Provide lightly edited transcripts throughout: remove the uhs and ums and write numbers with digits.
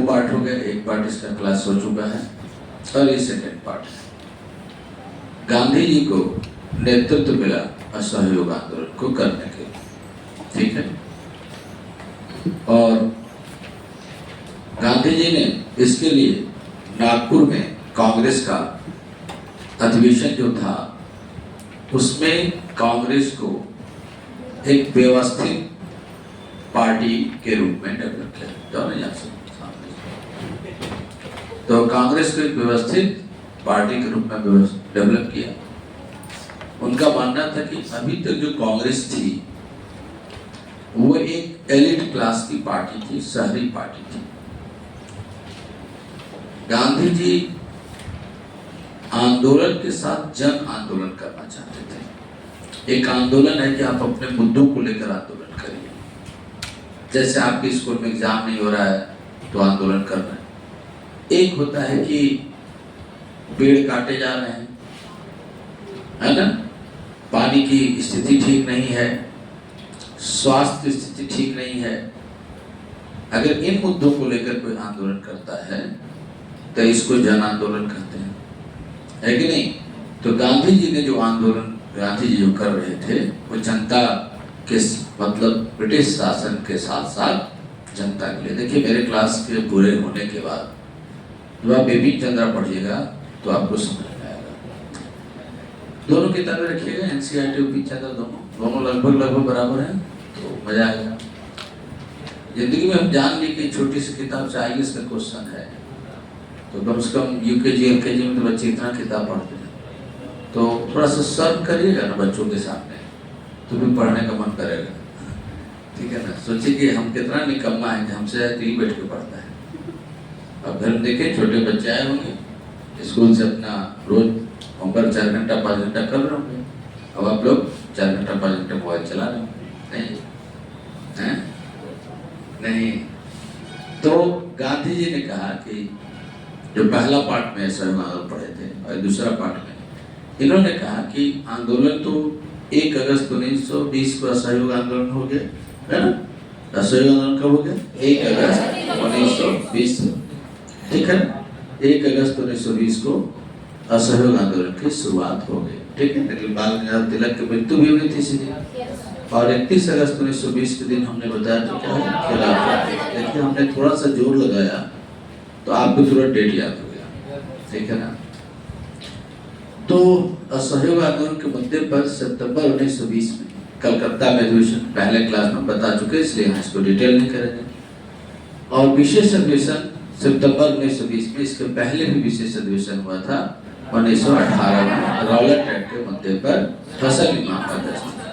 Part हो गए, एक पार्ट इसका क्लास हो चुका है और ये सेकेंड पार्ट है। गांधी जी को नेतृत्व मिला असहयोग आंदोलन को करने के लिए, ठीक है। और गांधी जी ने इसके लिए नागपुर में कांग्रेस का अधिवेशन जो था उसमें कांग्रेस को एक व्यवस्थित पार्टी के रूप में डेवलप किया। तो कांग्रेस को एक व्यवस्थित पार्टी के रूप में डेवलप किया। उनका मानना था कि अभी तक जो कांग्रेस थी वो एक एलिट क्लास की पार्टी थी, शहरी पार्टी थी। गांधी जी आंदोलन के साथ जन आंदोलन करना चाहते थे। एक आंदोलन है कि आप अपने मुद्दों को लेकर आंदोलन करिए। जैसे आपके स्कूल में एग्जाम नहीं हो रहा है तो आंदोलन कर रहे हैं। एक होता है कि पेड़ काटे जा रहे हैं, है ना, पानी की स्थिति ठीक नहीं है, स्वास्थ्य की स्थिति ठीक नहीं है। अगर इन मुद्दों को लेकर कोई आंदोलन करता है तो इसको जन आंदोलन कहते हैं, है कि नहीं। तो गांधी जी ने जो आंदोलन गांधी जी जो कर रहे थे वो जनता के मतलब ब्रिटिश शासन के साथ साथ जनता के लिए। देखिए मेरे क्लास के पूरे होने के बाद जब आप बिपिन चंद्रा पढ़िएगा तो आपको समझ में आएगा। दोनों किताबें रखिएगा, एनसीईआरटी और बिपिन चंद्रा दोनों लगभग बराबर हैं, तो मजा आएगा। जिंदगी में हम जान ली कि छोटी सी किताब से आईएएस का क्वेश्चन है, तो कम से कम यूकेजी एलकेजी में तो बच्चे इतना किताब पढ़ते हैं, तो थोड़ा सा सर्व करिएगा ना बच्चों के सामने, तो भी पढ़ने का मन करेगा, ठीक है ना। सोचिए कि हम कितना निकम्मा है कि हमसे यही बैठ के पढ़ता है। अब घर में देखें छोटे बच्चे आए होंगे स्कूल से, अपना रोज होमवर्क 4 घंटा 5 घंटा कर रहे होंगे। अब आप लोग 4 घंटा 5 घंटा मोबाइल चला रहे होंगे, नहीं हैं? नहीं। तो गांधी जी ने कहा कि जो पहला पार्ट में असहयोग आंदोलन पढ़े थे और दूसरा पार्ट में इन्होंने कहा कि आंदोलन तो 1 अगस्त 1920 को असहयोग आंदोलन हो गया, है ना। असहयोग आंदोलन कब हो गया? 1 अगस्त 1920, ठीक है। 1 अगस्त 1920 को असहयोग आंदोलन की शुरुआत हो गई, ठीक है। लेकिन बाल गंगाधर तिलक की मृत्यु भी हुई थी इसी दिन, और 31 अगस्त 1920 के दिन हमने बताया तो क्या खिलाफ। देखिए हमने थोड़ा सा जोर लगाया तो आपको तुरंत डेट याद हो गया, ठीक है ना। तो असहयोग आंदोलन के मुद्दे पर सितंबर 1920 में कलकत्ता में अधिवेशन पहले क्लास में बता चुके, इसलिए हम इसको डिटेल नहीं करेंगे। और विशेष अधिवेशन सितंबर 1920 में, इसके पहले भी विशेष अधिवेशन हुआ था 1918 में रॉलेट एक्ट के मुद्दे पर फसल बीमा का दस्तखत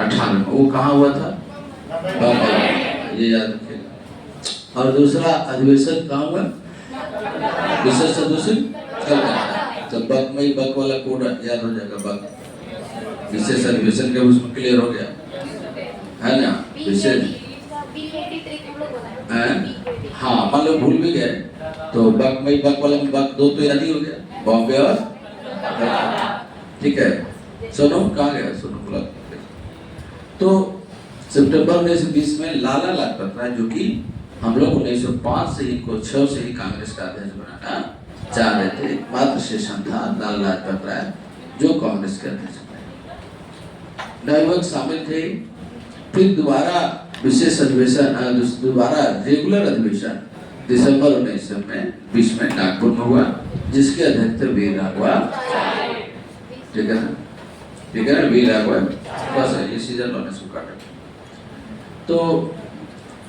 18 में। वो कहाँ हुआ था? ये याद रखिएगा। और दूसरा अधिवेशन कहाँ हुआ? विशेष अधिवेशन कलकत्ता। तो बक वाला कोड याद हो जाएगा, बक विशेष अधिवेशन के उसमें क्लियर हो गया, है ना। विशेष हाँ, मान लो भूल भी गए तो बक वाला में बक 2 तो याद ही हो गया, बॉम्बे और ठीक है। सोनू कहाँ गया? सोनू बोला। तो सितंबर 1920 में लाला लाजपत राय, जो कि हम लोग 1905 से ही को 6 से ही कांग्रेस का अध्यक्ष बनाना चाह रहे थे, मात्र शेषन था लाला लाजपत राय जो कांग्रेस के अध्यक्ष बने। डायवर्ग शामिल थे। फिर दोबारा विशेष अधिवेशन, दोबारा रेगुलर अधिवेशन दिसंबर 1920 में नागपुर में हुआ, जिसके अध्यक्ष थे वीर राघव, ठीक है ना, ठीक है ना, वीर राघव। बस ये सीजन होने से काटा। तो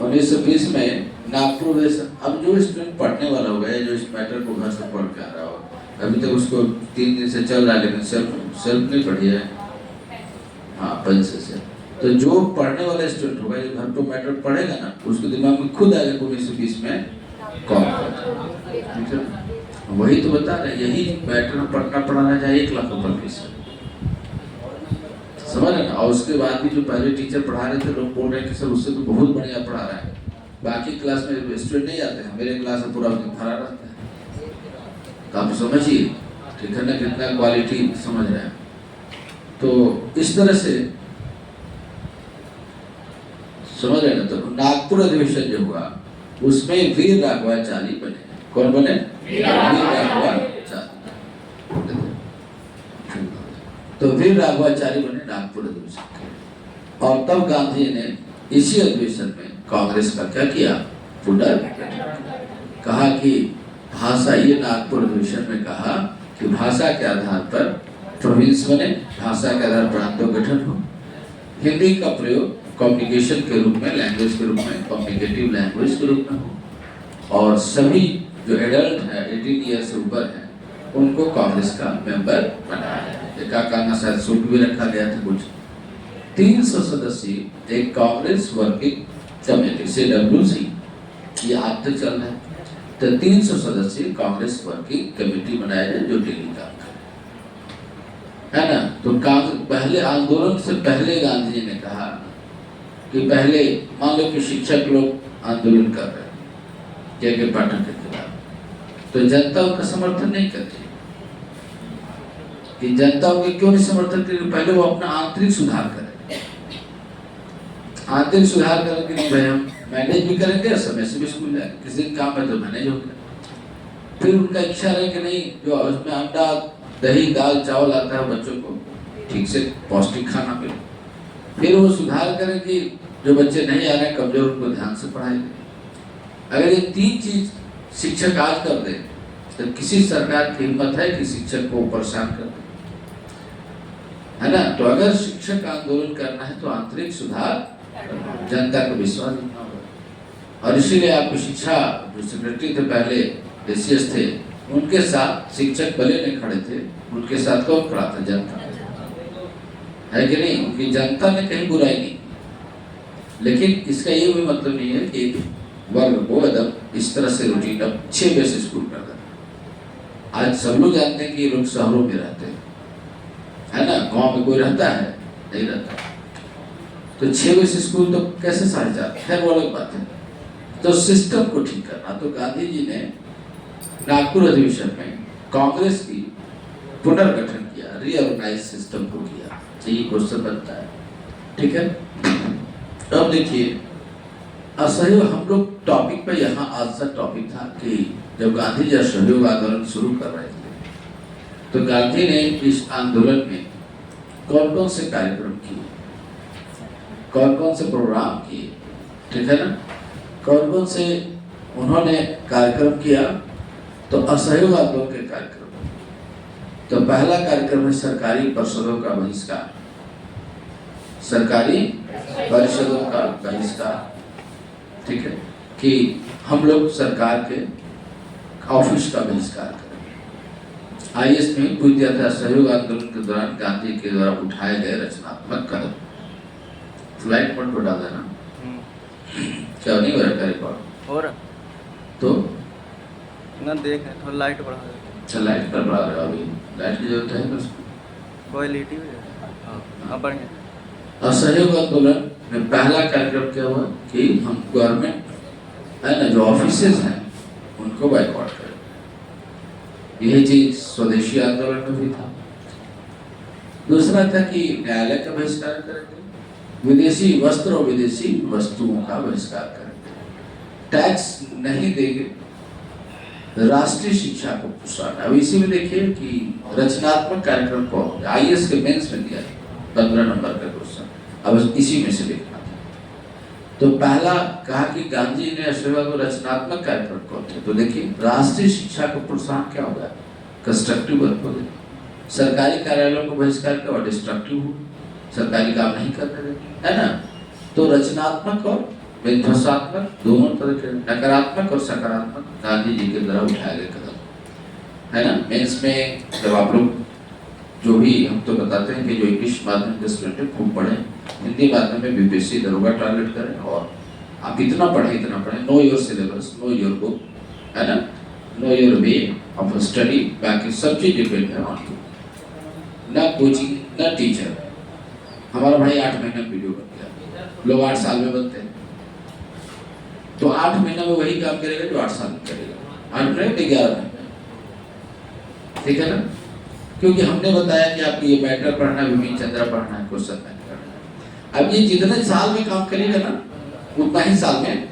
1920 में नागपुर में अब जो स्टूडेंट पढ़ने वाला होगा, जो इस मैटर को घर से पढ़ के आ रहा हो, अभी तक उसको 3 दिन से चल रहा है लेकिन सेल्फ नहीं पढ़ी है, हाँ 5 से। तो जो पढ़ने वाला स्टूडेंट होगा, जो घर को मैटर पढ़ेगा ना, उसके दिमाग में खुद आएगा 1920 में कौन, ठीक है। वही तो बता रहे, यही मैटर पढ़ाना चाहे 1 लाख रुपये फीस है, समझ रहे ना। और उसके बाद भी जो पहले टीचर पढ़ा रहे थे, लोग बोल रहे हैं कि सर उससे तो बहुत बढ़िया पढ़ा रहा है, बाकी क्लास में स्टूडेंट नहीं आते हैं, मेरे क्लास में पूरा दिन भरा रहता है। तो आप समझिए, ठीक है ना, कितना क्वालिटी समझ रहे हैं। तो इस तरह से समझ रहे ना। तो नागपुर अधिवेशन जो हुआ उसमें वीर राघवाचारी बने। कौन बने? वीर राघवाचारी। तो वीर राघवाचारी बने नागपुर अधिवेशन के। और तब गांधी ने इसी अधिवेशन में कांग्रेस का क्या किया? पुनर्गठन। कहा कि भाषा, ये नागपुर अधिवेशन में कहा कि भाषा के आधार पर प्रोविंस बने, भाषा के आधार पर प्रांतों गठन हो, हिंदी का प्रयोग कम्युनिकेशन के रूप में, लैंग्वेज के रूप में, कम्युनिकेटिव लैंग्वेज के रूप में हो, और सभी जो एडल्ट है 18 ईयर से ऊपर है उनको कांग्रेस का मेंबर बनाया। का शायद सूट भी रखा गया था कुछ। 300 सदस्यीय एक कांग्रेस वर्किंग कमेटी CWC, ये आज तक चल रहा है। तो 300 सदस्यीय कांग्रेस वर्किंग कमेटी बनाया जाए जो डेली काम करे, है ना। तो पहले आंदोलन से पहले गांधी जी ने कहा कि पहले मान लो कि शिक्षक लोग आंदोलन कर रहे हैं के पाठक के खिलाफ, तो जनता उनका समर्थन नहीं करती। कि जनता उनके क्यों नहीं समर्थन करेगी? पहले वो अपना आंतरिक सुधार करें, आंतरिक सुधार करें कि नहीं भाई हम मैनेज भी करेंगे, समय से भी स्कूल जाएंगे, किसी दिन काम है तो मैनेज हो गया। फिर उनका इच्छा रहे कि नहीं जो उसमें अंडा दही दाल चावल आता है बच्चों को ठीक से पौष्टिक खाना मिले। फिर वो सुधार करें कि जो बच्चे नहीं आ रहे कमजोर उनको ध्यान से पढ़ाएंगे। अगर ये 3 चीज शिक्षक आज कर दे तो किसी सरकार की हिम्मत है कि शिक्षक को परेशान कर दे, है ना। तो अगर शिक्षक आंदोलन करना है तो आंतरिक सुधार, जनता को विश्वास देना होगा। और इसीलिए आपको शिक्षा जो सेक्रेटरी थे पहले एसीएस थे, उनके साथ शिक्षक भले नहीं खड़े थे, उनके साथ कौन खड़ा था? जनता, है कि नहीं। उनकी जनता ने कहीं बुराई नहीं, लेकिन इसका ये भी मतलब नहीं है कि वर्ग को एकदम इस तरह से रूटीन अब 6 बजे से स्कूल कर देना। आज सब लोग जानते हैं कि लोग शहरों में रहते हैं, है ना, गांव में कोई रहता है? नहीं रहता। तो 6 बजे से स्कूल तो कैसे 4:30? खैर वो अलग बात है। तो सिस्टम को ठीक करना, तो गांधी जी ने नागपुर अधिवेशन में कांग्रेस की पुनर्गठन किया, रीऑर्गेनाइज सिस्टम को किया। यही क्वेश्चन बनता है, ठीक है। अब देखिए असहयोग, हम लोग टॉपिक पे यहाँ आज का टॉपिक था कि जब गांधी जी असहयोग आंदोलन शुरू कर रहे थे तो गांधी ने इस आंदोलन में कौन कौन से कार्यक्रम किए, कौन कौन से प्रोग्राम किए, ठीक है ना, कौन कौन से उन्होंने कार्यक्रम किया। तो असहयोग आंदोलन के कार्यक्रम, तो पहला कार्यक्रम है सरकारी परिषदों का बहिष्कार, सरकारी परिषदों का बहिष्कार, ठीक है, कि हम लोग सरकार के ऑफिस का बहिष्कार करें। IAS में पूछ दिया था सहयोग आंदोलन के दौरान गांधी के द्वारा उठाए गए रचनात्मक कदम। फ्लाइट मोड पर डाल देना, क्या नहीं हो रहा रिकॉर्ड हो रहा? तो ना देख थोड़ा लाइट बढ़ा दे। अच्छा लाइट पर बढ़ा रहा अभी, लाइट की जरूरत है बस, क्वालिटी भी हां बढ़िया। असहयोग आंदोलन में पहला कार्यक्रम क्या हुआ कि हम गवर्नमेंट है ना जो ऑफिसेज हैं उनको बाइकआउट करें। यही चीज स्वदेशी आंदोलन में भी था। दूसरा था कि न्यायालय का बहिष्कार करेंगे, विदेशी वस्त्र और विदेशी वस्तुओं का बहिष्कार करेंगे, टैक्स नहीं देंगे, राष्ट्रीय शिक्षा को प्रोत्साहन। अब इसी में देखिए कि रचनात्मक कार्यक्रम को IAS के मेंस में दिया 15 नंबर का क्वेश्चन, अब इसी में से देखना था। तो पहला कहा कि गांधी ने असहयोग को रचनात्मक कार्यक्रम कौन थे, तो देखिए राष्ट्रीय शिक्षा को प्रोत्साहन क्या होगा, कंस्ट्रक्टिव वर्क हो गया, सरकारी कार्यालयों को बहिष्कार किया और डिस्ट्रक्टिव हो, सरकारी काम नहीं करने देते, है ना। तो रचनात्मक और विध्वंसात्मक दोनों तरह के, नकारात्मक और सकारात्मक गांधी जी के द्वारा उठाए गए कदम, है ना। मेंस में जब आप लोग जो भी हम तो बताते हैं कि जो इंग्लिश माध्यम के स्टूडेंट खूब पढ़ें, हिंदी माध्यम में BPSC दरोगा टारगेट करें, और आप इतना पढ़ें, know your syllabus, know your book, है ना, know your way of study, बाकी सब चीज डिपेंड है ऑन यू, ना कोचिंग ना टीचर। हमारा भाई 8 महीने में वीडियो बन गया, लोग 8 साल में बनते हैं, तो 8 महीना में वही काम करेगा जो 8 साल में करेगा, 8 महीने में 11 महीने, ठीक है ना। क्योंकि हमने बताया कि आपको ये मैटर पढ़ना, विभिन्न चंद्रा पढ़ना है, क्वेश्चन बैंक करना है। अब ये जितने साल में काम करेगा ना उतना ही साल में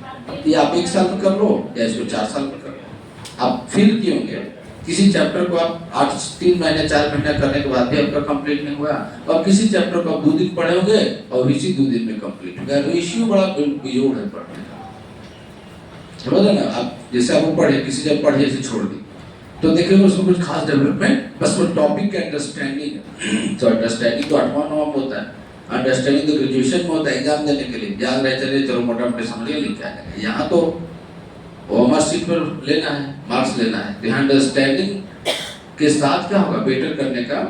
ये आप 1 साल में कर लो या इसको 4 साल में कर लो। आप फील किए होंगे किसी चैप्टर को आप 3 महीने 4 महीने करने के बाद भी आपका कंप्लीट नहीं हुआ, और किसी चैप्टर को आप 2 दिन पढ़े होंगे और इसी 2 दिन में कंप्लीट हो गया। रेशियो बड़ा बेजोड़ है पढ़ने का, समझ रहे ना आप। जैसे आप वो पढ़े, किसी जब पढ़े ऐसे छोड़ दी तो देखिए उसमें कुछ खास डेवलपमेंट, बस वो टॉपिक का अंडरस्टैंडिंग है। तो अंडरस्टैंडिंग तो 8वां 9वां में होता है, अंडरस्टैंडिंग तो ग्रेजुएशन में होता है एग्जाम देने के लिए, याद रहे चलिए चलो मोटा मोटा समझ लिया क्या है। यहाँ तो ओमर सीट पर लेना है, मार्क्स लेना है। तो अंडरस्टैंडिंग के साथ क्या होगा, बेटर करने का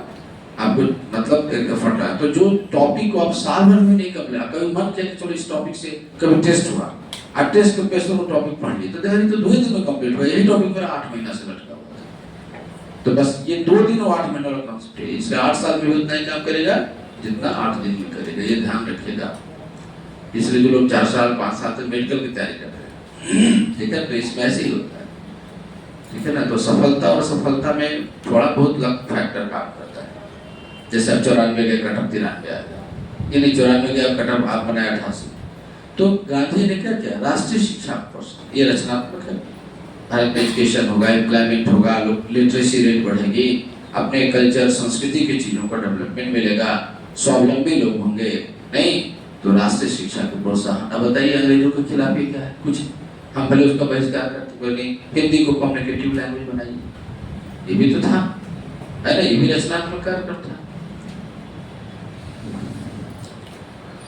आपको मतलब एक एफर्ट है। तो जो टॉपिक को आप साल भर में नहीं कर लिया, कभी मन किया कि चलो इस टॉपिक से कभी टेस्ट हुआ, आप टेस्ट के पेश वो टॉपिक पढ़ लिए तो देखिए तो 2 ही दिन में कंप्लीट हुआ। यही टॉपिक मेरा 8 महीना से लटका हुआ था। तो बस ये 2 दिन और 8 महीने वाला कॉन्सेप्ट है। इसलिए 8 साल में उतना ही काम करेगा जितना 8 दिन में करेगा, ये ध्यान रखिएगा। इसलिए जो लोग 4 साल 5 साल तक मेडिकल की तैयारी कर रहे हैं, ठीक है, तो इसमें ऐसे ही होता है, ठीक है ना। तो सफलता और असफलता में थोड़ा बहुत लक फैक्टर काम करता है। जैसे अब 94 के कटअप 93 आ गया, यानी 94 के कटअप आप बनाए 88। तो गांधी ने क्या किया, राष्ट्रीय शिक्षा प्रोत्साहन, ये रचनात्मक है। भारत में एजुकेशन होगा, एम्प्लॉयमेंट होगा, लिटरेसी रेट बढ़ेगी, अपने कल्चर संस्कृति की चीजों का डेवलपमेंट मिलेगा, स्वावलंबी लोग होंगे। नहीं तो राष्ट्रीय शिक्षा को प्रोत्साहन। अब बताइए अंग्रेजों के खिलाफ ये क्या है, कुछ हम पहले उसका बहिष्कार करते, बोले हिंदी को कम्युनिकेटिव लैंग्वेज बनाइए, ये भी तो था, है ना, ये भी रचनात्मक कार्य करता,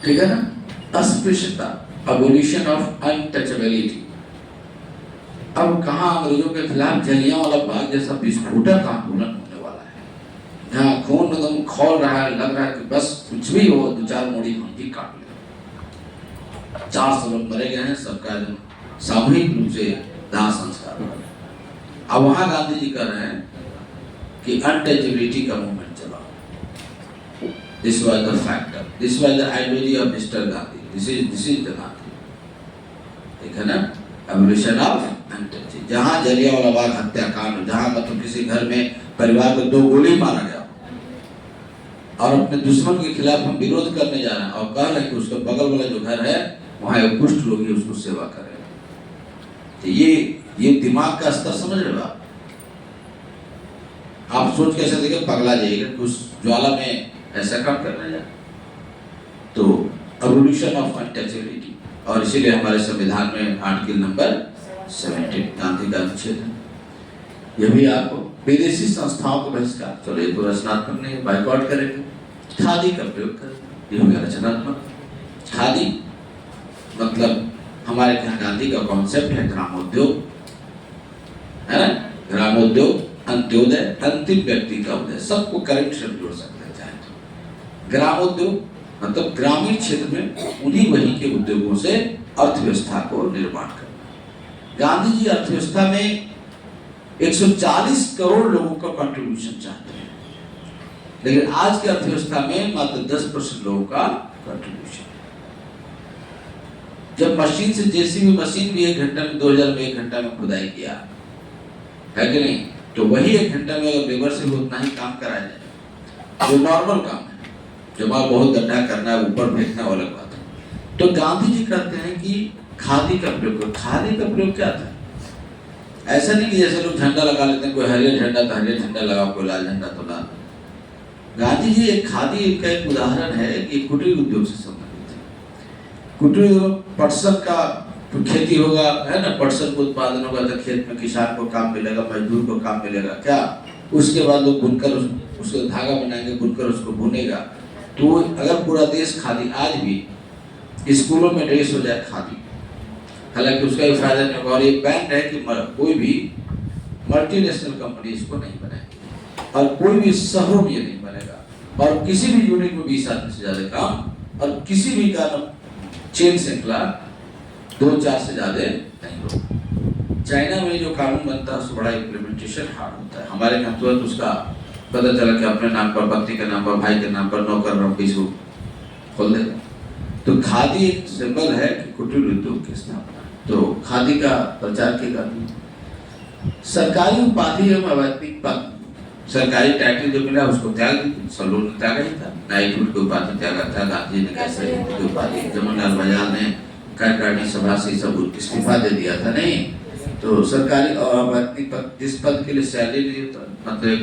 ठीक है ना। अस्पृश्यता, अबोलिशन ऑफ अनटचेबिलिटी। अब कहाँ अंग्रेजों के खिलाफ जलियांवाला बाग जैसा विस्फोटक आंदोलन होने वाला है, जहाँ खून एकदम खौल रहा है, लग रहा है कि बस कुछ भी हो 2-4 मोड़ी खूंटी काट ले। 400 लोग मरे गए हैं, सबका एकदम सामूहिक रूप से दाह संस्कार हुआ। अब वहां गांधी जी कह रहे हैं कि अनटचेबिलिटी का मूवमेंट चला। This was the factor. This was the ideology of Mr. Gandhi. This is the Gandhi. ठीक है ना, एवोल्यूशन ऑफ अनटचेबिलिटी। जहाँ जलियांवाला बाग हत्याकांड, जहाँ मतलब किसी घर में परिवार को 2 गोली मारा गया और अपने दुश्मन के खिलाफ हम विरोध करने जा रहे हैं और कह रहे हैं कि उसके बगल वाला जो घर है वहाँ एक कुष्ठ रोगी उसको सेवा कर रहे हैं। तो ये दिमाग का स्तर समझ रहे हो आप सोच कैसे देखें, पगला जाइएगा कि उस ज्वाला में ऐसा काम करना जाए। तो एवोल्यूशन ऑफ अनटचेबिलिटी, और इसीलिए हमारे संविधान में आर्टिकल नंबर 17 गांधी का अनुच्छेद है। यह भी आपको विदेशी संस्थाओं को बहिष्कार, चलो ये तो रचनात्मक नहीं है, बाइकआउट करेंगे। खादी का प्रयोग करेंगे, ये हो गया रचनात्मक। खादी मतलब हमारे यहाँ गांधी का कॉन्सेप्ट है ग्रामोद्योग, है ना, ग्रामोद्योग, अंत्योदय, अंतिम व्यक्ति का उदय, सबको करेक्ट से जोड़ सकते हैं चाहे तो। ग्रामोद्योग मतलब ग्रामीण क्षेत्र में उन्हीं वहीं के उद्योगों से अर्थव्यवस्था को निर्माण करना। गांधी जी अर्थव्यवस्था में 140 करोड़ लोगों का कंट्रीब्यूशन चाहते हैं, लेकिन आज की अर्थव्यवस्था में मात्र 10% लोगों का कंट्रीब्यूशन। जब मशीन से, जेसीबी मशीन भी 1 घंटा में, 2000 में 1 घंटा में खुदाई किया है कि नहीं, तो वही 1 घंटा में अगर लेबर से भी उतना ही काम कराया जाए, जो नॉर्मल काम है, जब आप बहुत गड्ढा करना है, ऊपर फेंकना वाला बात है। तो गांधी जी कहते हैं कि खादी का प्रयोग। खादी का प्रयोग क्या था, ऐसा नहीं कि जैसे लोग झंडा लगा लेते हैं, कोई हरियर झंडा तो हरियर झंडा लगाओ, कोई लाल झंडा तो लाल। गांधी जी एक खादी का एक उदाहरण है कि कुटीर उद्योग से संबंधित है। कुटीर पटसन का खेती होगा, है ना, पटसन का उत्पादन होगा तो खेत में किसान को काम मिलेगा, मजदूर को काम मिलेगा क्या, उसके बाद लोग बुनकर उसको धागा बनाएंगे, बुनकर उसको बुनेगा। तो अगर पूरा देश खादी, आज भी स्कूलों में ड्रेस हो जाए खादी, हालांकि उसका भी फायदा नहीं होगा, और ये बैन है कि कोई भी मल्टीनेशनल कंपनी इसको नहीं बनाएगी और कोई भी शहरों में ये नहीं बनेगा, और किसी भी यूनिट में 20 आदमी से ज्यादा काम, और किसी भी का चेन श्रृंखला 2-4 से ज्यादा नहीं होगा। चाइना में जो कानून बनता है उसको बड़ा इम्प्लीमेंटेशन हार्ड होता है। हमारे यहाँ तुरंत उसका पता चला कि अपने नाम पर, पत्नी के नाम पर, भाई के नाम पर, नौकर रंपीस को खोल देगा। तो खादी एक सिंबल है कि कुटीर उद्योग की स्थापना। तो खादी का प्रचार के कारण सरकारी उपाधि एवं अवैतनिक पद, सरकारी टाइटल जो मिला उसको त्याग दी, सब लोगों ने त्यागा ही था। नाइटहुड की उपाधि त्यागा था, गांधी ने कैसे उपाधि, जवाहरलाल बजाज ने कार्यकारिणी सभा से सब इस्तीफा दे दिया था नहीं, तो सरकारी और अपनी जिस पद के लिए सैलरी ली तो मतलब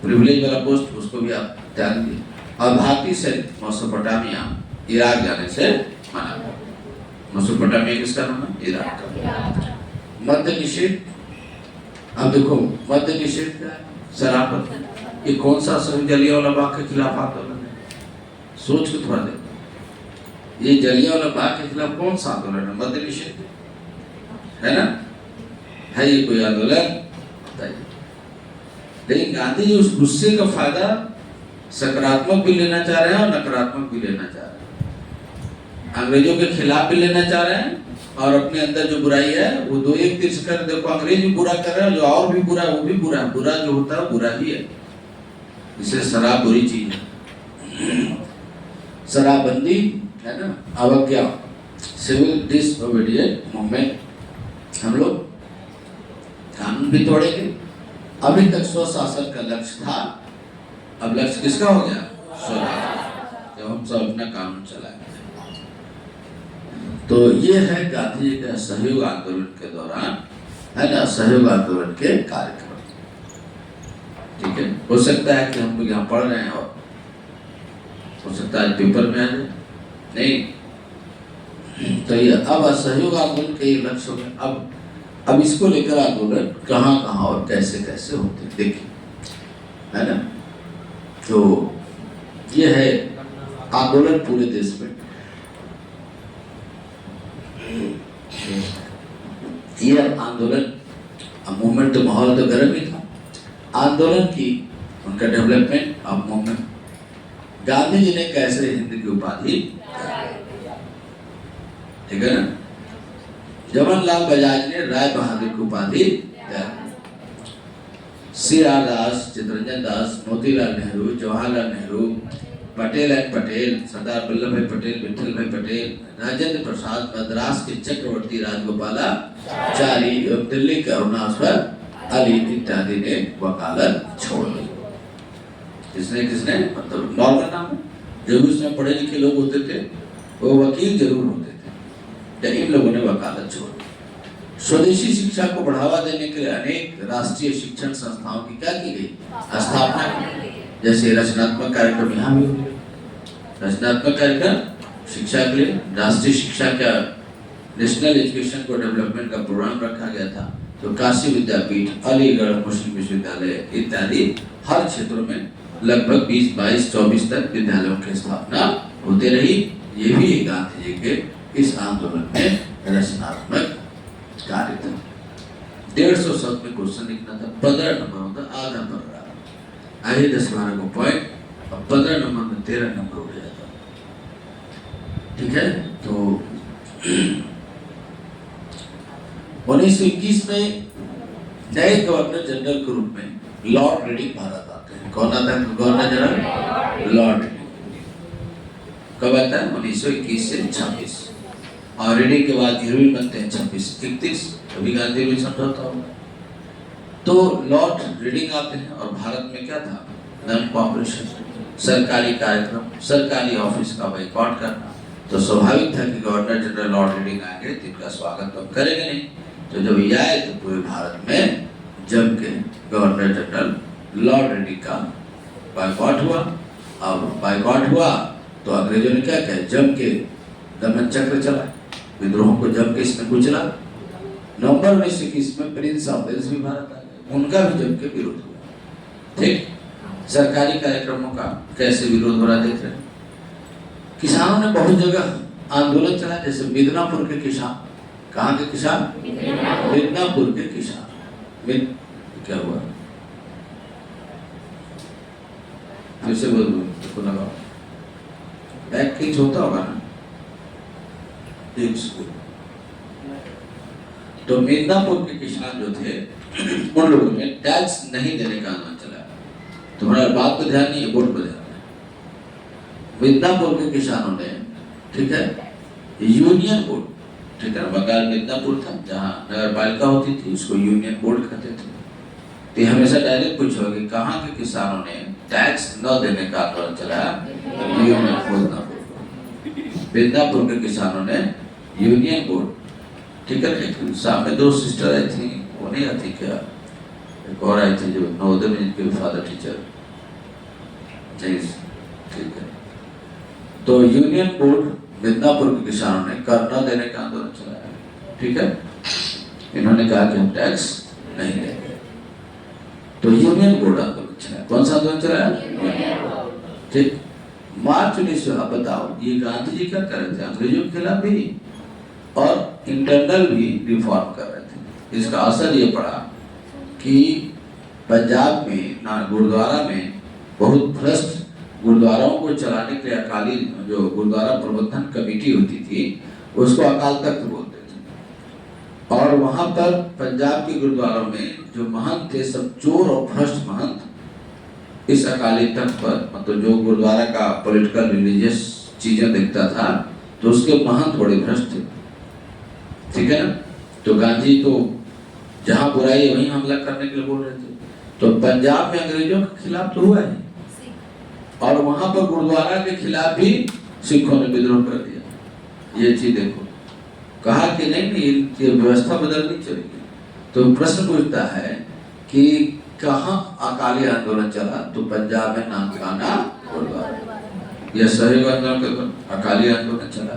प्रिविलेज वाला पोस्ट उसको भी आप त्याग दिए। और भारतीय सैनिक मेसोपोटामिया इराक जाने से मना कर। मेसोपोटामिया किसका नाम है? इराक का। मद्य निषेध, अब देखो मद्य निषेध क्या है? शराब। ये कौन सा जलियांवाला बाग के खिलाफ आंदोलन है? सोच के थोड़ा देखो, ये जलियांवाला बाग के खिलाफ कौन सा आंदोलन है? मद्य निषेध है ना? है ये कोई आंदोलन? बताइए। लेकिन गांधी जी उस गुस्से का फायदा सकारात्मक भी लेना चाह रहे हैं और नकारात्मक भी लेना चाह रहे हैं। अंग्रेजों के खिलाफ भी लेना चाह रहे हैं और अपने अंदर जो बुराई है वो दो एक तीर से कर। देखो अंग्रेज भी बुरा कर रहे हैं, जो और भी बुरा है वो भी बुरा है। बुरा जो होता है बुरा ही है। इसलिए शराब बुरी चीज है, शराबबंदी है ना, अवज्ञा, सिविल डिसओबीडिएंट मूवमेंट। हम लोग कानून भी तोड़ेंगे। अभी तक स्वशासन का लक्ष्य था, अब लक्ष्य किसका हो गया? स्वराज। जब हम सब अपना कानून चलाएंगे। तो ये है गांधी जी के असहयोग आंदोलन के दौरान, है ना, असहयोग आंदोलन के कार्यक्रम। ठीक है, हो सकता है कि हम लोग यहाँ पढ़ रहे हैं और हो सकता है पेपर में आ जाए नहीं। तो ये अब असहयोग आंदोलन के लक्ष्य हो गए। अब इसको लेकर आंदोलन कहाँ कहाँ और कैसे कैसे होते हैं देखिए, है ना। तो ये है आंदोलन पूरे देश में। ये आंदोलन मूवमेंट तो माहौल तो गर्म ही था। आंदोलन की उनका development of movement, Gandhi ji ने कैसे हिंद की उपाधि, ठीक है ना। जवाहरलाल बजाज ने राय बहादुर की उपाधि, CR दास, चित्तरंजन दास, मोतीलाल नेहरू, जवाहरलाल नेहरू, पटेल एंड पटेल, सरदार वल्लभ भाई पटेल, विठल भाई पटेल, राजेंद्र प्रसाद, मद्रास के चक्रवर्ती राजगोपालाचारी और दिल्ली के अरुणाचल अली इत्यादि ने वकालत छोड़ दी। किसने मतलब नॉर्मल नाम है, जो भी उसमें पढ़े लिखे लोग होते थे वो वकील जरूर होते थे, लेकिन इन लोगों ने वकालत छोड़ दी। स्वदेशी शिक्षा को बढ़ावा देने के लिए अनेक राष्ट्रीय शिक्षण संस्थाओं की क्या की गई? स्थापना की। जैसे रचनात्मक कार्यक्रम यहाँ भी हुए। रचनात्मक कार्यक्रम शिक्षा के लिए राष्ट्रीय शिक्षा का नेशनल एजुकेशन को डेवलपमेंट का प्रोग्राम रखा गया था। तो काशी विद्यापीठ, अलीगढ़ मुस्लिम विश्वविद्यालय इत्यादि हर क्षेत्रों में लगभग 20, 22, 24 तक विद्यालयों की स्थापना होती रही। ये भी गांधी जी के इस आंदोलन में रचनात्मक कार्य था। 150 शब्द में क्वेश्चन लिखना था, 15 नंबर होता, आधा पढ़ रहा आगे 10-12 को पॉइंट और 15 नंबर में 13 नंबर हो जाता। ठीक है, तो 1921 में नए गवर्नर जनरल के रूप में लॉर्ड रीडिंग भारत आते हैं। कौन आता है गवर्नर जनरल? Lord reading. कब आता है? 1921 से 26। और रीडिंग के बाद इरविन बनते हैं 26-31, कभी गांधी भी समझौता होगा। तो लॉर्ड रीडिंग आते हैं और भारत में क्या था? नॉन कॉपरेशन, सरकारी कार्यक्रम, सरकारी ऑफिस का बाइकआउट करना। तो स्वाभाविक था कि गवर्नर जनरल लॉर्ड रीडिंग आएंगे तो इनका स्वागत तो करेंगे नहीं। तो जब ये आए तो पूरे भारत में जम के गवर्नर जनरल लॉर्ड रीडिंग का बाइकआउट हुआ। अब बाइकआउट हुआ तो अंग्रेजों ने क्या किया? जम के दमन चक्र चला, विद्रोहों को जम के इसमें कुचला। नवंबर 1921 में प्रिंस ऑफ वेल्स भी भारत आ गए, उनका भी जम के विरोध हुआ। ठीक, सरकारी कार्यक्रमों का कैसे विरोध हो रहा देख रहे हैं। किसानों ने बहुत जगह आंदोलन चलाया, जैसे मिदनापुर के किसान। कहाँ के किसान? मिदनापुर के किसान। क्या हुआ? फिर से बोल दो, लगाओ। बैक किंच होता होगा ना। तो मिदनापुर के किसान जो थे उन लोगों ने टैक्स नहीं देने का आंदोलन चलाया। तुम्हारा बात को ध्यान नहीं है, वोट को ध्यान है। मिदनापुर के किसानों ने, ठीक है, यूनियन बोर्ड, ठीक है, बंगाल मिदनापुर था जहाँ नगर पालिका होती थी, उसको यूनियन बोर्ड कहते थे। तो हमेशा डायरेक्ट पूछोगे कहाँ के किसानों ने टैक्स न देने का आंदोलन चलाया? यूनियन मिदनापुर के किसानों ने यूनियन बोर्ड, ठीक है। लेकिन सामने दो सिस्टर आई थी, वो नहीं आती क्या, एक और आई थी जो नवोदय में जिनके फादर टीचर, नहीं ठीक है। तो यूनियन बोर्ड मिदनापुर के किसानों ने कर न देने का आंदोलन चलाया, ठीक है। इन्होंने कहा कि हम टैक्स नहीं देंगे, तो यूनियन बोर्ड आंदोलन चलाया। कौन सा आंदोलन चलाया? ठीक। मार्च 1900, अब बताओ ये गांधी जी क्या कर रहे थे? अंग्रेजों के खिलाफ भी और इंटरनल भी रिफॉर्म कर रहे थे। इसका असर ये पड़ा कि पंजाब में ना गुरुद्वारा में बहुत भ्रष्ट, गुरुद्वाराओं को चलाने के लिए अकाली जो गुरुद्वारा प्रबंधन कमेटी होती थी उसको अकाल तख्त बोलते थे, और वहां पर पंजाब के गुरुद्वारों में जो महंत थे सब चोर और भ्रष्ट महंत। इस अकाली तख्त पर मतलब जो गुरुद्वारा का पॉलिटिकल रिलीजियस चीजें देखता था तो उसके महंत बड़े भ्रष्ट थे, ठीक है ना। तो गांधी तो जहां बुराई है वहीं हमला करने के लिए बोल रहे थे। तो पंजाब में अंग्रेजों के खिलाफ तो हुआ है, और वहां पर गुरुद्वारा के खिलाफ भी सिखों ने विद्रोह कर दिया। ये चीज देखो, कहा कि नहीं ये व्यवस्था बदलनी चाहिए। तो प्रश्न पूछता है कि कहाँ अकाली आंदोलन चला? तो पंजाब में नामखाना गुरुद्वारा, यह सहयोग आंदोलन के अकाली आंदोलन चला,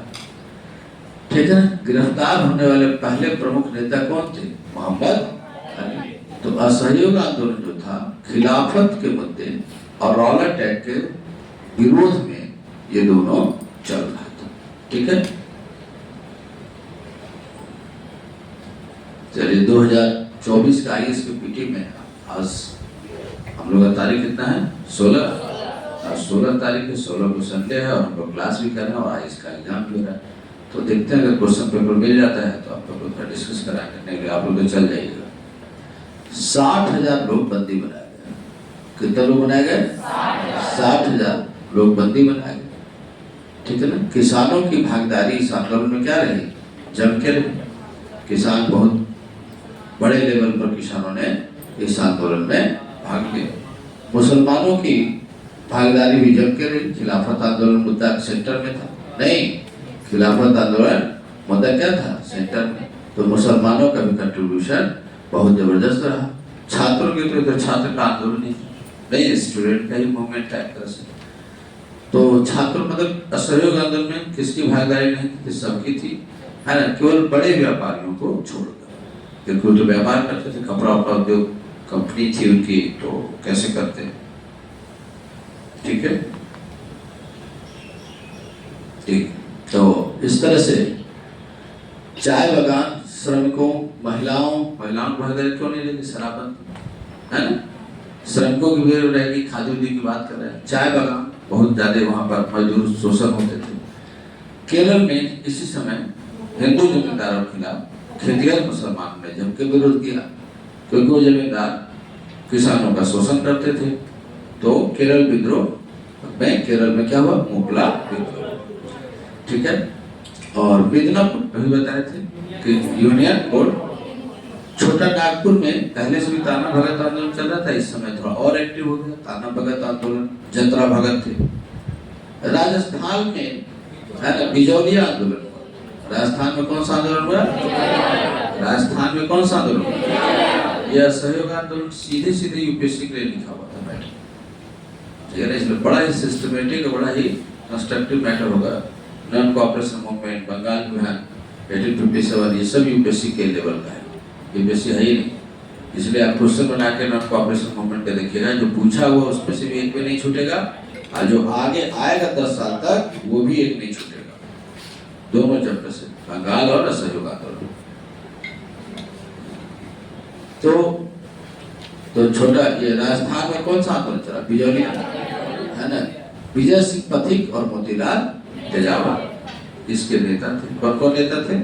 ठीक है। गिरफ्तार होने वाले पहले प्रमुख नेता कौन थे? मोहम्मद अली। तो असहयोग आंदोलन जो था खिलाफत के मुद्दे और रॉलेट एक्ट के विरोध में ये दोनों चल रहा था, ठीक है। चलिए 2024 का आईएएस के पीटी में आज हम लोग का तारीख कितना है? 16। आज 16 तारीख है, 16 को संडे है और हम लोग क्लास भी कर रहे हैं और आईएएस का एग्जाम भी हो रहा है। तो देखते हैं अगर क्वेश्चन पेपर मिल जाता है तो आप लोग को डिस्कस कराएंगे, नहीं आप लोग तो चल जाइएगा। 60,000 लोग बंदी बनाए गए। कितने लोग बनाए गए? 60,000 लोग बंदी बनाए गए, ठीक है ना। किसानों की भागीदारी इस आंदोलन में क्या रही? जम के रही। किसान बहुत बड़े लेवल पर किसानों ने इस आंदोलन में भाग लिया। मुसलमानों की भागीदारी भी जम के रही। खिलाफत आंदोलन मुद्दा सेंटर में था, नहीं खिलाफत आंदोलन मुद्दा क्या था? सेंटर में। तो मुसलमानों का भी कंट्रीब्यूशन बहुत जबरदस्त रहा। छात्रों के तो छात्र का आंदोलन ही नहीं, स्टूडेंट का ही मूवमेंट है एक तरह से। तो छात्र मतलब असहयोग आंदोलन में किसकी भागीदारी नहीं थी? सबकी थी, है ना, केवल बड़े व्यापारियों को छोड़कर। क्योंकि तो व्यापार करते थे, कपड़ा उपड़ा उद्योग कंपनी थी उनकी, तो कैसे करते, ठीक है। ठीक, तो इस तरह से चाय बागान श्रमिकों, महिलाओं को भागीदारी क्यों नहीं रहेगी? शराबबंदी, है ना, श्रमिकों की भी रहेगी। खादी उद्योग की बात कर रहे हैं, चाय बागान बहुत ज्यादा वहां पर मजदूर शोषण होते थे। केरल में इसी समय हिंदू जमींदारों के खिलाफ खेतिहर मुसलमानों ने जम के विरोध किया, क्योंकि वो जमींदार किसानों का शोषण करते थे। तो केरल विद्रोह में, केरल में क्या हुआ? मुगला विद्रोह, ठीक है। और मिदनापुर अभी बताए थे कि यूनियन बोर्ड। छोटा नागपुर में पहले से भी ताना भगत आंदोलन चल रहा था, इस समय थोड़ा और एक्टिव हो गया ताना भगत आंदोलन, जतरा भगत थे। राजस्थान में है ना बिजौलिया आंदोलन। राजस्थान में कौन सा आंदोलन हुआ? राजस्थान में कौन सा आंदोलन हुआ? यह सहयोग आंदोलन सीधे सीधे यूपीएससी के लिए लिखा हुआ था मैटर, ठीक है। इसमें बड़ा ही सिस्टमेटिक, बड़ा ही कंस्ट्रक्टिव मैटर होगा। नॉन कोऑपरेशन मूवमेंट, बंगाल अभियान, 1857, ये सब यूपीएससी के लेवल का है, यूपीएससी है ही नहीं। इसलिए आप क्वेश्चन बना के नॉन कोऑपरेशन मूवमेंट का देखिएगा, जो पूछा हुआ उसमें से भी एक भी नहीं छूटेगा, और जो आगे आएगा 10 साल तक वो भी एक नहीं छूटेगा। दोनों चैप्टर से, बंगाल और असहयोग आंदोलन। तो छोटा ये राजस्थान में कौन सा आंदोलन चला? बिजौलिया, है ना। विजय सिंह पथिक और मोतीलाल तेजावत इसके नेता थे। कौन कौन नेता थे?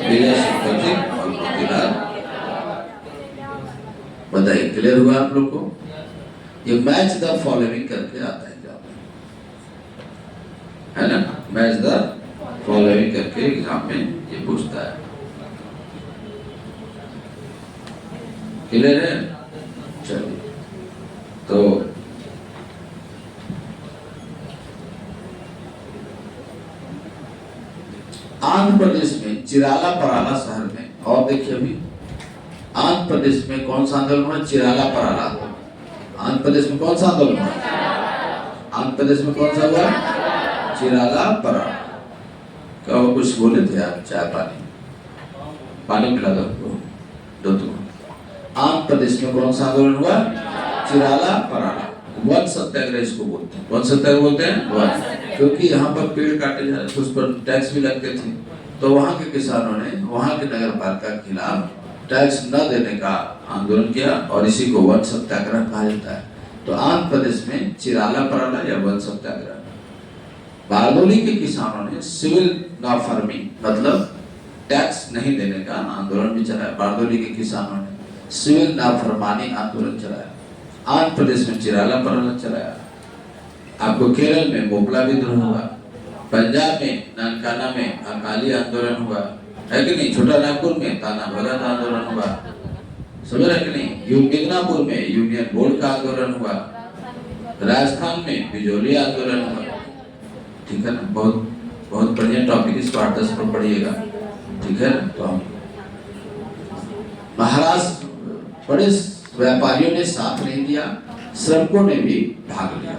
विजय सिंह पथिक और मोतीलाल। बताइए, क्लियर हुआ आप लोग को? ये मैच द फॉलोइंग करके आता है एग्जाम में, है ना। मैच द फॉलोइंग करके एग्जाम में ये पूछता है। क्लियर है? चलिए, तो आंध्र प्रदेश में चिराला पराला शहर में। और देखिए अभी आंध्र प्रदेश में कौन सा आंदोलन हुआ? चिराला पराला। आंध्र प्रदेश में कौन सा आंदोलन हुआ? आंध्र प्रदेश में कौन सा हुआ? चिराला पराला। क्या वो कुछ बोले थे आप? चाय पानी पिला दो तो। आंध्र प्रदेश में कौन सा आंदोलन हुआ? चिराला पराला। वन सत्याग्रह इसको बोलते हैं। वन सत्याग्रह बोलते हैं वन, क्योंकि यहाँ पर पेड़ काटे जा रहे थे, उस पर टैक्स भी लगते थे। तो वहाँ के किसानों ने वहाँ के नगर पालिका के खिलाफ टैक्स न देने का आंदोलन किया और इसी को वन सत्याग्रह कहा जाता है। तो आंध्र प्रदेश में चिराला पराला या वन सत्याग्रह। बारदोली के किसानों ने सिविल नाफर्मी मतलब टैक्स नहीं देने का आंदोलन भी चलाया। बारदोली के किसानों ने सिविल नाफरमानी आंदोलन चलाया। आंध्र प्रदेश में चिराला पराला चलाया। आपको केरल में मोपला विद्रोह हुआ, पंजाब में नानकाना में अकाली आंदोलन हुआ है कि नहीं, छोटा नागपुर में ताना भगत आंदोलन हुआ, समझ रहे कि नहीं, मिदनापुर में यूनियन बोर्ड का आंदोलन हुआ, राजस्थान में बिजोली आंदोलन हुआ। ठीक है ना, बहुत बहुत बढ़िया टॉपिक, इसको 8-10 पर पढ़िएगा। ठीक है, तो हम महाराष्ट्र बड़े व्यापारियों ने साथ नहीं दिया, श्रमिकों ने भी भाग लिया।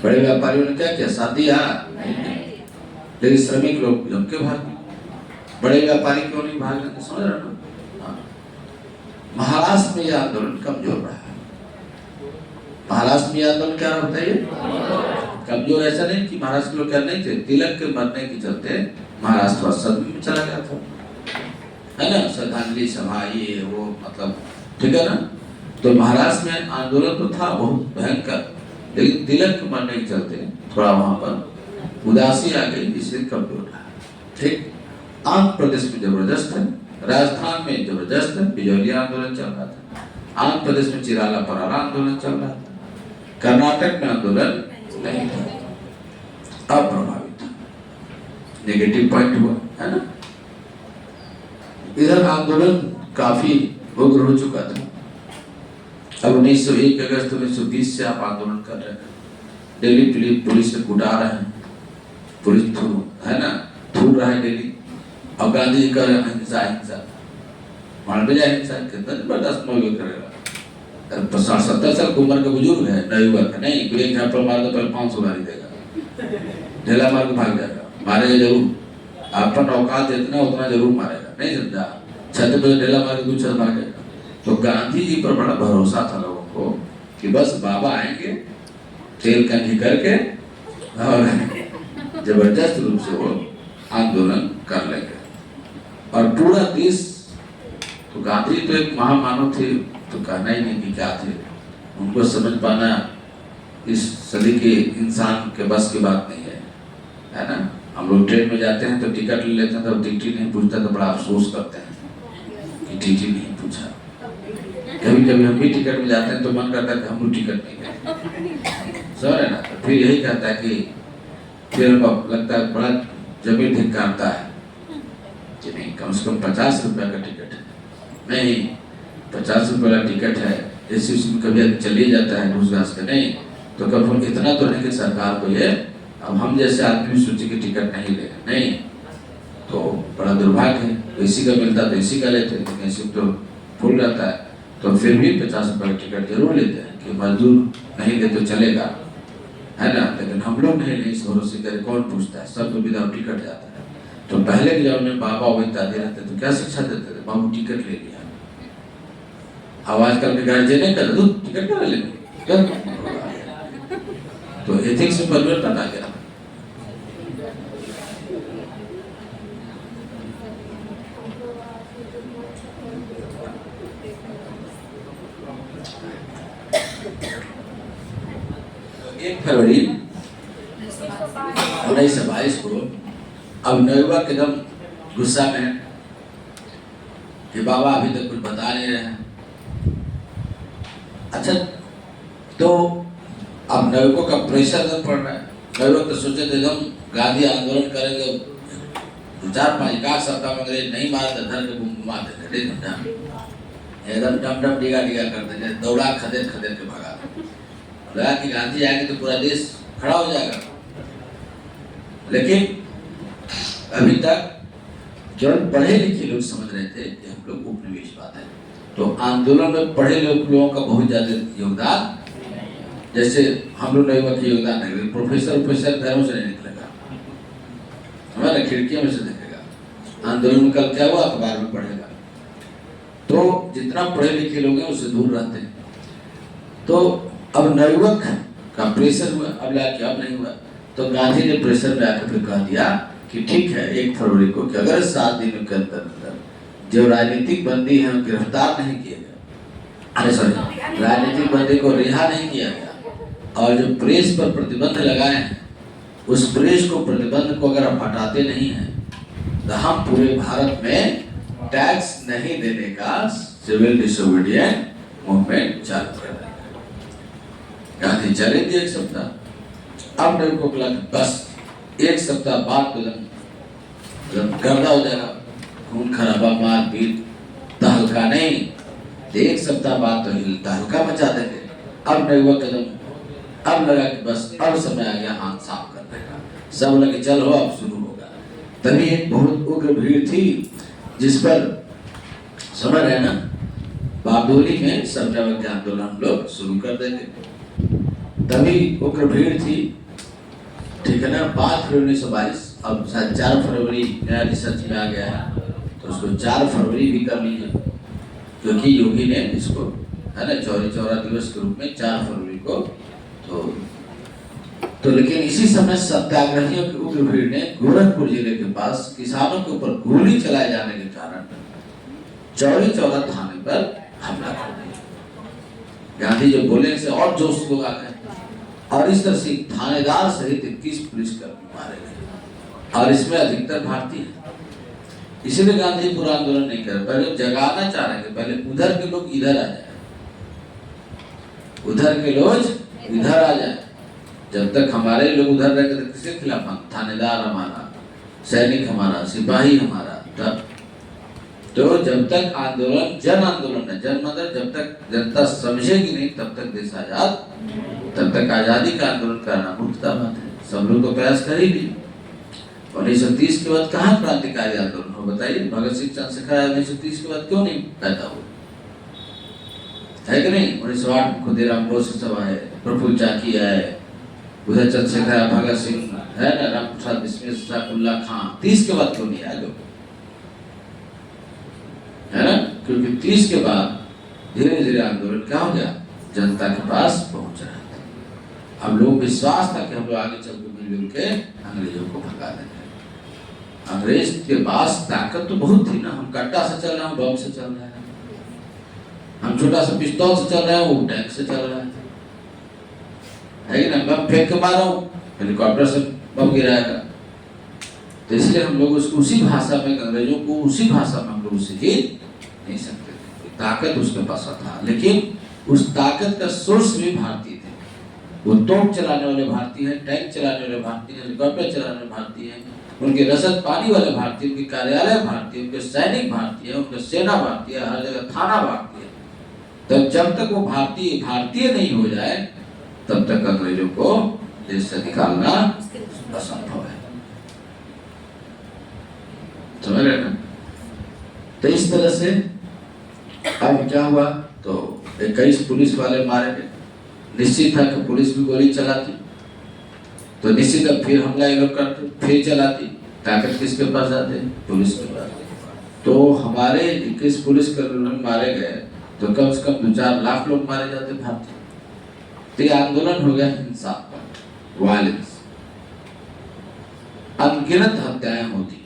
बड़े व्यापारियों ने क्या किया? साथ दिया नहीं, लेकिन श्रमिक लोग जम के भाग गए। बड़े व्यापारी क्यों नहीं भाग लेंगे? समझ रहे हो? महाराष्ट्र में यह आंदोलन कमजोर रहा है। महाराष्ट्र में यह आंदोलन क्या होता है? कमजोर ऐसा नहीं कि महाराष्ट्र के लोग क्या नहीं थे, तिलक के मरने के चलते महाराष्ट्र सदमे में चला गया था, है ना, श्रद्धांजलि सभा ये वो, मतलब ठीक है ना। तो महाराष्ट्र में आंदोलन तो था बहुत भयंकर, लेकिन तिलक के मरने के चलते थोड़ा वहां पर उदासी आ गई, इसलिए कमजोर रहा। ठीक, आंध्र प्रदेश में जबरदस्त है, राजस्थान में जबरदस्त है, बिजौली आंदोलन चल रहा था। आंध्र प्रदेश में चिराला पराला आंदोलन चल रहा था। कर्नाटक में आंदोलन नहीं था, अप्रभावित था, नेगेटिव पॉइंट हुआ, है ना। इधर आंदोलन काफी उग्र हो चुका था। अब 1901 अगस्त 1920 से आप आंदोलन कर रहे हैं, दिल्ली पुलिस से कुटा रहे हैं, पुलिस है ना थूर रहा है दिल्ली, और गांधी जी कर अहिंसा अहिंसा, मालवीय अहिंसा कितना बर्दाश्त नहीं करेगा। 60-70 साल की उम्र का बुजुर्ग है, न युवक है, नहीं कोई एक पर मार दो पहले 500 गाली देगा, ढेला मार के भाग जाएगा, मारेगा जरूर, अपन औकात इतना उतना जरूर मारेगा, नहीं समझा, छत पे ढेला मार के दूसरा मार जाएगा। तो गांधी जी पर बड़ा भरोसा था लोगों को कि बस बाबा आएंगे तेल कंघी करके और जबरदस्त रूप से वो आंदोलन कर लेंगे। और पूरा देश, तो गांधी तो एक महामानव थे, तो कहना ही नहीं कि क्या थे, उनको समझ पाना इस सदी के इंसान के बस की बात नहीं है ना। हम लोग ट्रेन में जाते हैं तो टिकट ले लेते हैं, तो टीटी नहीं पूछता तो बड़ा अफसोस करते हैं कि टीटी नहीं पूछा। कभी कभी हम भी टिकट में जाते हैं तो मन करता है कि हम लोग टिकट नहीं लें, समझ रहे ना। तो फिर यही कहता है कि फिर लगता है बड़ा जमीन धिक्कारता है कि नहीं, कम से कम 50 रुपये का टिकट है, नहीं 50 रुपये का टिकट है, जैसे उसमें कभी चलिए जाता है घूस घास के, नहीं तो कभी इतना तो नहीं कि सरकार को ये, अब हम जैसे आदमी सोचे कि टिकट नहीं ले, नहीं तो बड़ा दुर्भाग्य है। तो इसी का मिलता तो इसी का लेते, लेकिन इसी तो फुल रहता है, तो फिर भी 50 रुपये का टिकट जरूर लेते हैं कि मजदूर नहीं दे तो चलेगा, है ना। लेकिन हम लोग नहीं इस भरोसे करे, कौन पूछता है, सब तो विदाउट टिकट जाता है। तो पहले के जब में बाबा वही दादी रहते तो क्या शिक्षा देते थे? बाबू टिकट ले लिया। अब आजकल के गार्जियन नहीं कर दो टिकट करा लेंगे, तो एथिक्स में परिवर्तन आ गया। फरवरी 1922 को अब नवयुवक एकदम गुस्सा में है कि बाबा अभी तक कुछ बता नहीं रहे हैं। अच्छा, तो अब नवयुवकों का प्रेशर तो पड़ रहा है। नवयुवक तो सोचे थे हम गांधी आंदोलन करेंगे, 4-5 सप्ताह में अंग्रेज नहीं मारा तो धर के घुमा देते, एकदम टम डिगा कर देते, दौड़ा खदेड़ के भगा लगा कि गांधी आएंगे तो पूरा देश खड़ा हो जाएगा। लेकिन अभी तक केवल पढ़े लिखे लोग समझ रहे थे कि हम लोग उपनिवेशवाद है। तो आंदोलन में पढ़े लोगों का बहुत ज्यादा योगदान, जैसे हम लोग नए युवक योगदान है, प्रोफेसर घरों से नहीं निकलेगा, हमारा खिड़कियों में से देखेगा। आंदोलन में कल क्या हुआ अखबार में पढ़ेगा। तो जितना पढ़े लिखे लोग हैं उससे दूर रहते हैं। तो अब नवयुवक का प्रेशर हुआ, अब लाके अब नहीं हुआ। तो गांधी ने प्रेशर में आकर फिर कह दिया कि ठीक है 1 फरवरी को कि अगर 7 दिनों के अंदर जो राजनीतिक बंदी है गिरफ्तार नहीं किया गया, अरे सॉरी राजनीतिक बंदी को रिहा नहीं किया गया और जो प्रेस पर प्रतिबंध लगाए हैं उस प्रेस को प्रतिबंध को अगर आप हटाते नहीं हैं तो हम पूरे भारत में टैक्स नहीं देने का सिविल डिसोबीडिएंट मूवमेंट चालू कर देंगे। गांधी चलेंगे 1 सप्ताह। अब नहीं को बोला बस 1 सप्ताह बाद तो गर्दा हो जाएगा, खून खराबा मारपीट तहलका नहीं, 1 सप्ताह बाद तो तहलका मचा देंगे। अब नहीं हुआ कदम, अब लगा कि बस अब समय आ गया हाथ साफ करने का। सब लगे चलो अब शुरू होगा। तभी एक बहुत उग्र भीड़ थी जिस पर समझ रहे ना, बारडोली में समझावट के आंदोलन हम लोग शुरू कर देंगे। तभी उग्र भीड़ थी, ठीक है ना। 5 फरवरी 1922, अब शायद 4 फरवरी नया रिसर्च में आ गया है तो उसको 4 फरवरी भी कर लीजिए, क्योंकि योगी ने इसको है ना चौरी चौरा दिवस के रूप में 4 फरवरी को तो लेकिन इसी समय सत्याग्रहियों की उग्र भीड़ ने गोरखपुर जिले के पास किसानों के ऊपर गोली चलाए जाने के कारण चौरी चौरा थाने पर हमला कर दिया। गांधी जो बोले से और जोश लोग आ गए और इस तरह से थानेदार सहित 21 पुलिसकर्मी मारे गए और इसमें अधिकतर भारतीय हैं। इसीलिए गांधी पूरा आंदोलन नहीं कर पहले जगाना चाह रहे थे, पहले उधर के लोग इधर आ जाए, उधर के लोग इधर आ जाए। जब तक हमारे लोग उधर रहते थे किसके खिलाफ, थानेदार हमारा, सैनिक हमारा, सिपाही हमारा। तब तो जब तक आंदोलन जन आंदोलन है, जन मतलब जब तक जनता समझेगी नहीं तब तक देश आजाद, तब तक आजादी का आंदोलन करना मूर्खता बात है। सब लोग तो प्रयास कर ही लिए। 1930 के बाद कहाँ क्रांतिकारी आंदोलन हो बताइए? भगत सिंह चंद्रशेखर 1930 के बाद क्यों नहीं पैदा हुआ है कि नहीं? 1908 में खुदीराम बोस सभा है, प्रफुल्ल चाकी है, उधर चंद्रशेखर, भगत सिंह है ना, राम प्रसाद बिस्मिल, सैफुल्ला खान। 30 के बाद क्यों नहीं आए लोग, है ना? क्योंकि 30 के बाद धीरे धीरे आंदोलन क्या हो गया, जनता के पास पहुंच रहा था। अब लोग विश्वास था कि हम लोग आगे चल के मिलजुल के अंग्रेजों को भगा देंगे। अंग्रेज के पास ताकत तो बहुत थी ना, हम कट्टा से चल रहे हैं, बम से चल रहे हैं, हम छोटा सा पिस्तौल से चल रहे हैं, वो टैंक से चल रहे हैं, है कि ना? बम फेंक के मारो, हेलीकॉप्टर से बम गिराएगा। तो इसलिए हम लोग उसको उसी भाषा में, अंग्रेजों को उसी भाषा में हम लोग उसे जीत नहीं सकते थे। ताकत उसके पास था, लेकिन उस ताकत का सोर्स भी भारतीय थे। वो तोप चलाने वाले भारतीय हैं, टैंक चलाने वाले भारतीय हैं, हेलीकॉप्टर चलाने वाले भारतीय हैं, उनके रसद पानी वाले भारतीय, उनके कार्यालय भारतीय, उनके सैनिक भारतीय, उनके सेना भारतीय, हर जगह थाना भारतीय। तब जब तक वो भारतीय भारतीय नहीं हो जाए तब तक अंग्रेजों को देश से निकालना असंभव है। समझ रहे ना? तो इस तरह से अब क्या हुआ, तो 21 पुलिस वाले मारे गए। निश्चित था कि पुलिस भी गोली चलाती, तो निश्चित अब फिर हमला ये लोग करते, फिर चलाती। ताकत किसके पास जाते? पुलिस के पास। तो हमारे 21 पुलिस कर्मी मारे गए तो कम से कम 2-4 लाख लोग मारे जाते भारतीय। तो ये आंदोलन हो गया हिंसा, वायलेंस, अनगिनत हत्याएं होती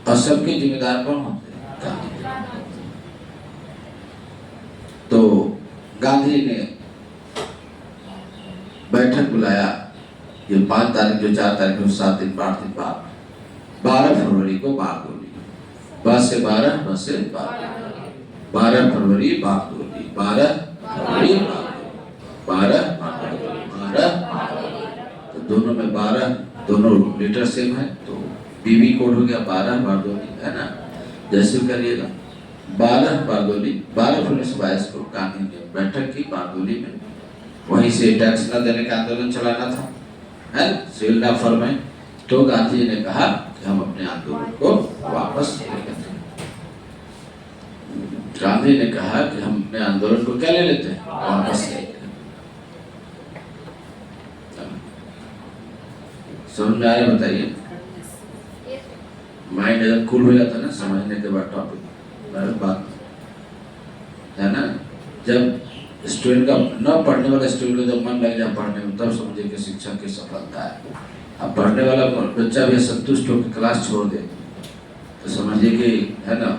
और सबके जिम्मेदार कौन होते? गांधी। तो गांधी ने बैठक बुलाया, ये 5 तारीख जो 4 तारीख को 7 दिन 8 दिन बाद 12 फरवरी को बारडोली, 10 से 12, 10 से 12 फरवरी बारडोली, 12 फरवरी 12 तो दोनों में 12, दोनों लीटर सेम है, तो बीबी कोड हो गया 12 बारडोली, है ना? जैसे करिएगा 12 बारडोली, 12 फरवरी 1922 को गांधी ने बैठक की बारडोली में। वहीं से टैक्स न देने का आंदोलन चलाना था, है सिविल ना फरमाए। तो गांधी ने कहा कि हम अपने आंदोलन को वापस ले लेते हैं। गांधी ने कहा कि हम अपने आंदोलन को क्या ले लेते हैं, वापस ले लेते हैं। समझ में आ रहा है? बताइए। माइंड अगर कूल हो जाता है ना समझने के बाद टॉपिक बात है ना, जब स्टूडेंट का न पढ़ने वाला स्टूडेंट का जब मन लग जाए पढ़ने में, तब समझे कि शिक्षा की सफलता है। अब पढ़ने वाला बच्चा भी संतुष्ट होकर क्लास छोड़ दे तो समझिए कि है ना,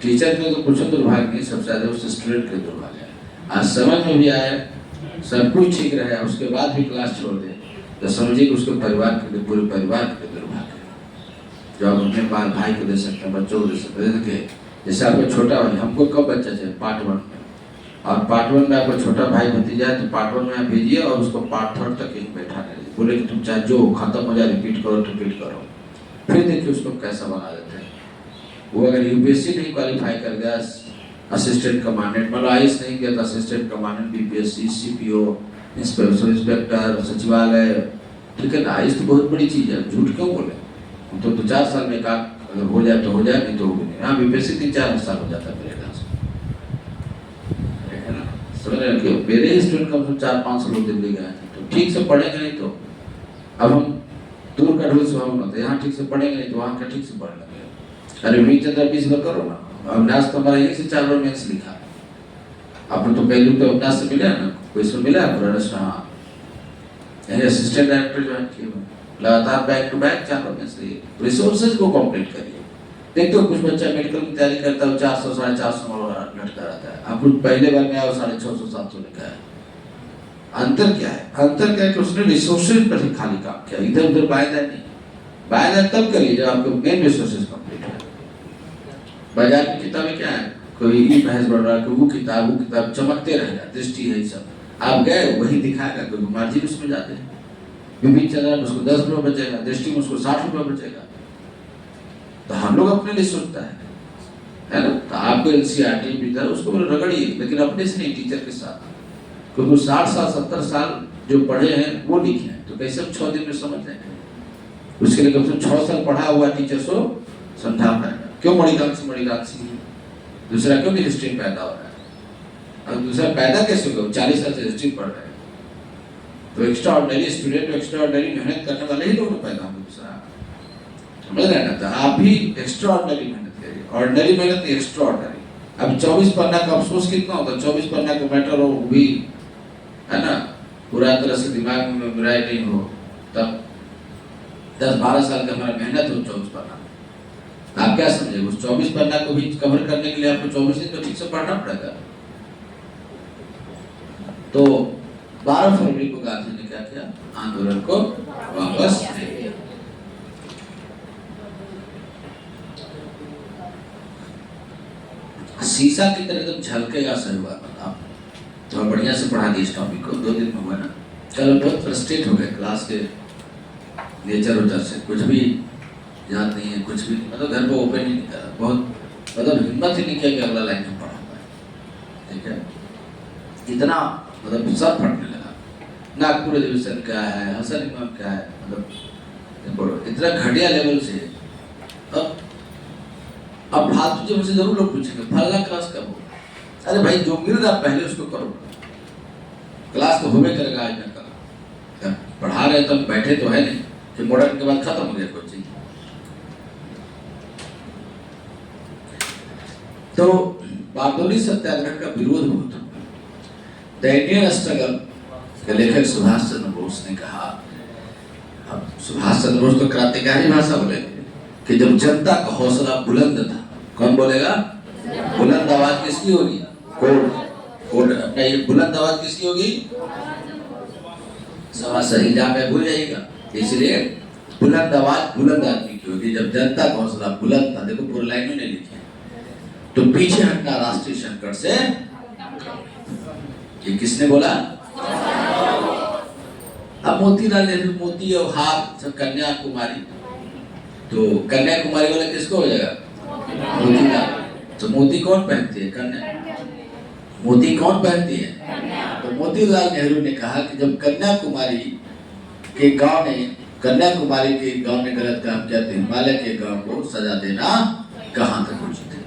टीचर के तो कुछ दुर्भाग्य नहीं, सबसे ज्यादा उस स्टूडेंट के दुर्भाग्य है। आज समझ में भी आया, सब कुछ ठीक रहे, उसके बाद भी क्लास छोड़ दे तो समझिए कि उसके परिवार के लिए, पूरे परिवार के लिए दुर्भाग्य है। जो आप अपने भाई को दे सकते हैं, बच्चों को दे सकते हैं। देखिए जैसे आपको छोटा भाई, हमको कब बच्चा चाहिए, पार्ट 1 में, और पार्ट 1 में आपको छोटा भाई भतीजा है तो पार्ट 1 में आप भेजिए और उसको पार्ट 3 तक यहीं बैठा रहिए, बोले कि तुम चाहे जो खत्म हो जाए रिपीट करो, फिर देखिए उसको कैसा बना देते हैं। वो अगर यूपीएससी नहीं क्वालिफाई कर गया, असिस्टेंट कमांडेंट, मतलब आईएएस नहीं किया तो assistant commandant, BPSC, CPO, inspector, सचिवालय, ठीक है ना। आईएएस तो बहुत बड़ी चीज है, झूठ क्यों बोले। हम तो 2-4 साल में का अगर हो जाए तो हो जाए, नहीं तो हो भी नहीं। हाँ बीपीएससी 3-4 साल हो जाता है मेरे ख्याल से, है ना। समझ रहे हो? मेरे ही स्टूडेंट कम से कम 4-5 साल दिल्ली गए तो ठीक से पढ़ेंगे नहीं तो, अब हम दूर का ढोल सुहावना होता है, यहाँ ठीक से पढ़ेंगे नहीं तो वहाँ का ठीक से पढ़ लेंगे। अरे वीरचंद्र 20 बार करो ना, अविनाश तो हमारा यहीं से 4 बार मेंस लिखा। आपने तो पहले तो अविनाश से मिला ना, कोई इसमें मिला है प्रोडक्ट? हाँ, यानी असिस्टेंट डायरेक्टर ज्वाइन किए, लगातार बैक टू बैक 4 बार मेंस लिए। रिसोर्सेज को कंप्लीट करिए। देखते हो कुछ बच्चा मेडिकल की तैयारी करता है, 400-450 नंबर लटका रहता है, आप पहले बार में आओ 650-700 लिखा है। अंतर क्या है? अंतर क्या है कि उसने रिसोर्सेज पर ही खाली काम किया, इधर उधर बाएं दाएं नहीं। बाएं दाएं तब करिए जब आपको मेन रिसोर्सेज कंप्लीट है। बाजार की किताबें क्या है, कोई ई बहस बढ़ रहा है कि वो किताब चमकते रहेगा, दृष्टि है सब, आप गए वही दिखाएगा, कोई मार्जिन उसमें जाते हैं, विभिन्न चल रहा है उसको 10 रुपये बचेगा, दृष्टि में उसको 60 रुपये बचेगा। तो हम लोग अपने लिए सोचता है ना। तो आपको एनसीईआरटी भी उसको रगड़िए, लेकिन अपने से नहीं, टीचर के साथ, क्योंकि 60 साल 70 साल जो पढ़े हैं वो लिखे हैं, तो कैसे हम 6 दिन में समझ जाएंगे। उसके लिए कम से कम 6 साल पढ़ा हुआ टीचर को समझा पाएगा। क्यों मणिकांक्षी दूसरा क्यों नहीं हिस्ट्री पैदा हो रहा है, और दूसरा पैदा कैसे होगा, 40 साल से हिस्ट्री पढ़ रहे हैं। तो extra ordinary student, extra ordinary मेहनत करने वाले ही लोग पैदा होंगे। दूसरा समझ रहे ना, तो आप भी एक्स्ट्रा ऑर्डिनरी मेहनत करिए, ऑर्डिनरी मेहनत नहीं, एक्स्ट्रा ऑर्डिनरी। अब 24 पन्ना का अफसोस कितना होता है, 24 पन्ना का मैटर हो भी, है ना, पूरा तरह से दिमाग में मेमोराइज नहीं हो, तब 10-12 साल का हमारा मेहनत हो 24 पन्ना, आप क्या समझे, उस 24 पन्ना को भी कवर करने के लिए आपको 24 दिन तो ठीक से पढ़ना पड़ेगा। तो 12 फरवरी को गांधी ने क्या किया, आंदोलन को वापस ले लिया। शीशा की तरह जब झलकेगा शुरुआत, आप तो बढ़िया से पढ़ा दी इस टॉपिक को, 2 दिन में हुआ ना। कल बहुत फ्रस्ट्रेट हो गए क्लास के नेचर वेचर से, कुछ भी याद नहीं है, कुछ भी मतलब घर को ओपन ही नहीं करा, बहुत मतलब हिम्मत ही नहीं किया कि अगला लाइन में पढ़ा पाए, ठीक है। इतना मतलब सब फटने लगा, नागपुर अधिवेशन क्या है, हसन इमाम क्या है, मतलब इतना घटिया लेवल से। अब फालतू जो मुझसे जरूर लोग पूछेंगे फलना क्लास कब होगा, अरे भाई जो मिल रहा पहले उसको करो, क्लास तो होवे करेगा आज ना कल, पढ़ा रहे तो बैठे तो है नहीं कि मॉडर्न के बाद खत्म हो गया कोई चीज। तो बारडोली सत्याग्रह का विरोध बहुत हुआ। द इंडियन स्ट्रगल के लेखक सुभाष चंद्र बोस ने कहा, अब सुभाष चंद्र बोस तो क्रांतिकारी भाषा बोलेंगे कि जब जनता का हौसला बुलंद था, कौन बोलेगा, बुलंद आवाज किसकी होगी, कोर्ट अपना, ये बुलंद आवाज किसकी होगी, सभा सही जगह भूल जाएगा, इसलिए बुलंद आवाज बुलंद आदमी की होगी। जब जनता का हौसला बुलंद था, देखो पूरी लाइन में लिखे, तो पीछे हटना राष्ट्रीय संकट से, ये किसने बोला, अब मोतीलाल नेहरू, मोती और हार कन्याकुमारी, तो कन्याकुमारी वाला किसको हो जाएगा, मोतीलाल। तो मोती कौन पहनती है, कन्या, मोती कौन पहनती है, तो मोतीलाल नेहरू ने कहा कि जब कन्याकुमारी के गांव ने कन्याकुमारी के गांव ने गलत काम किया तो हिमालय के गांव को सजा देना कहां तक उचित है।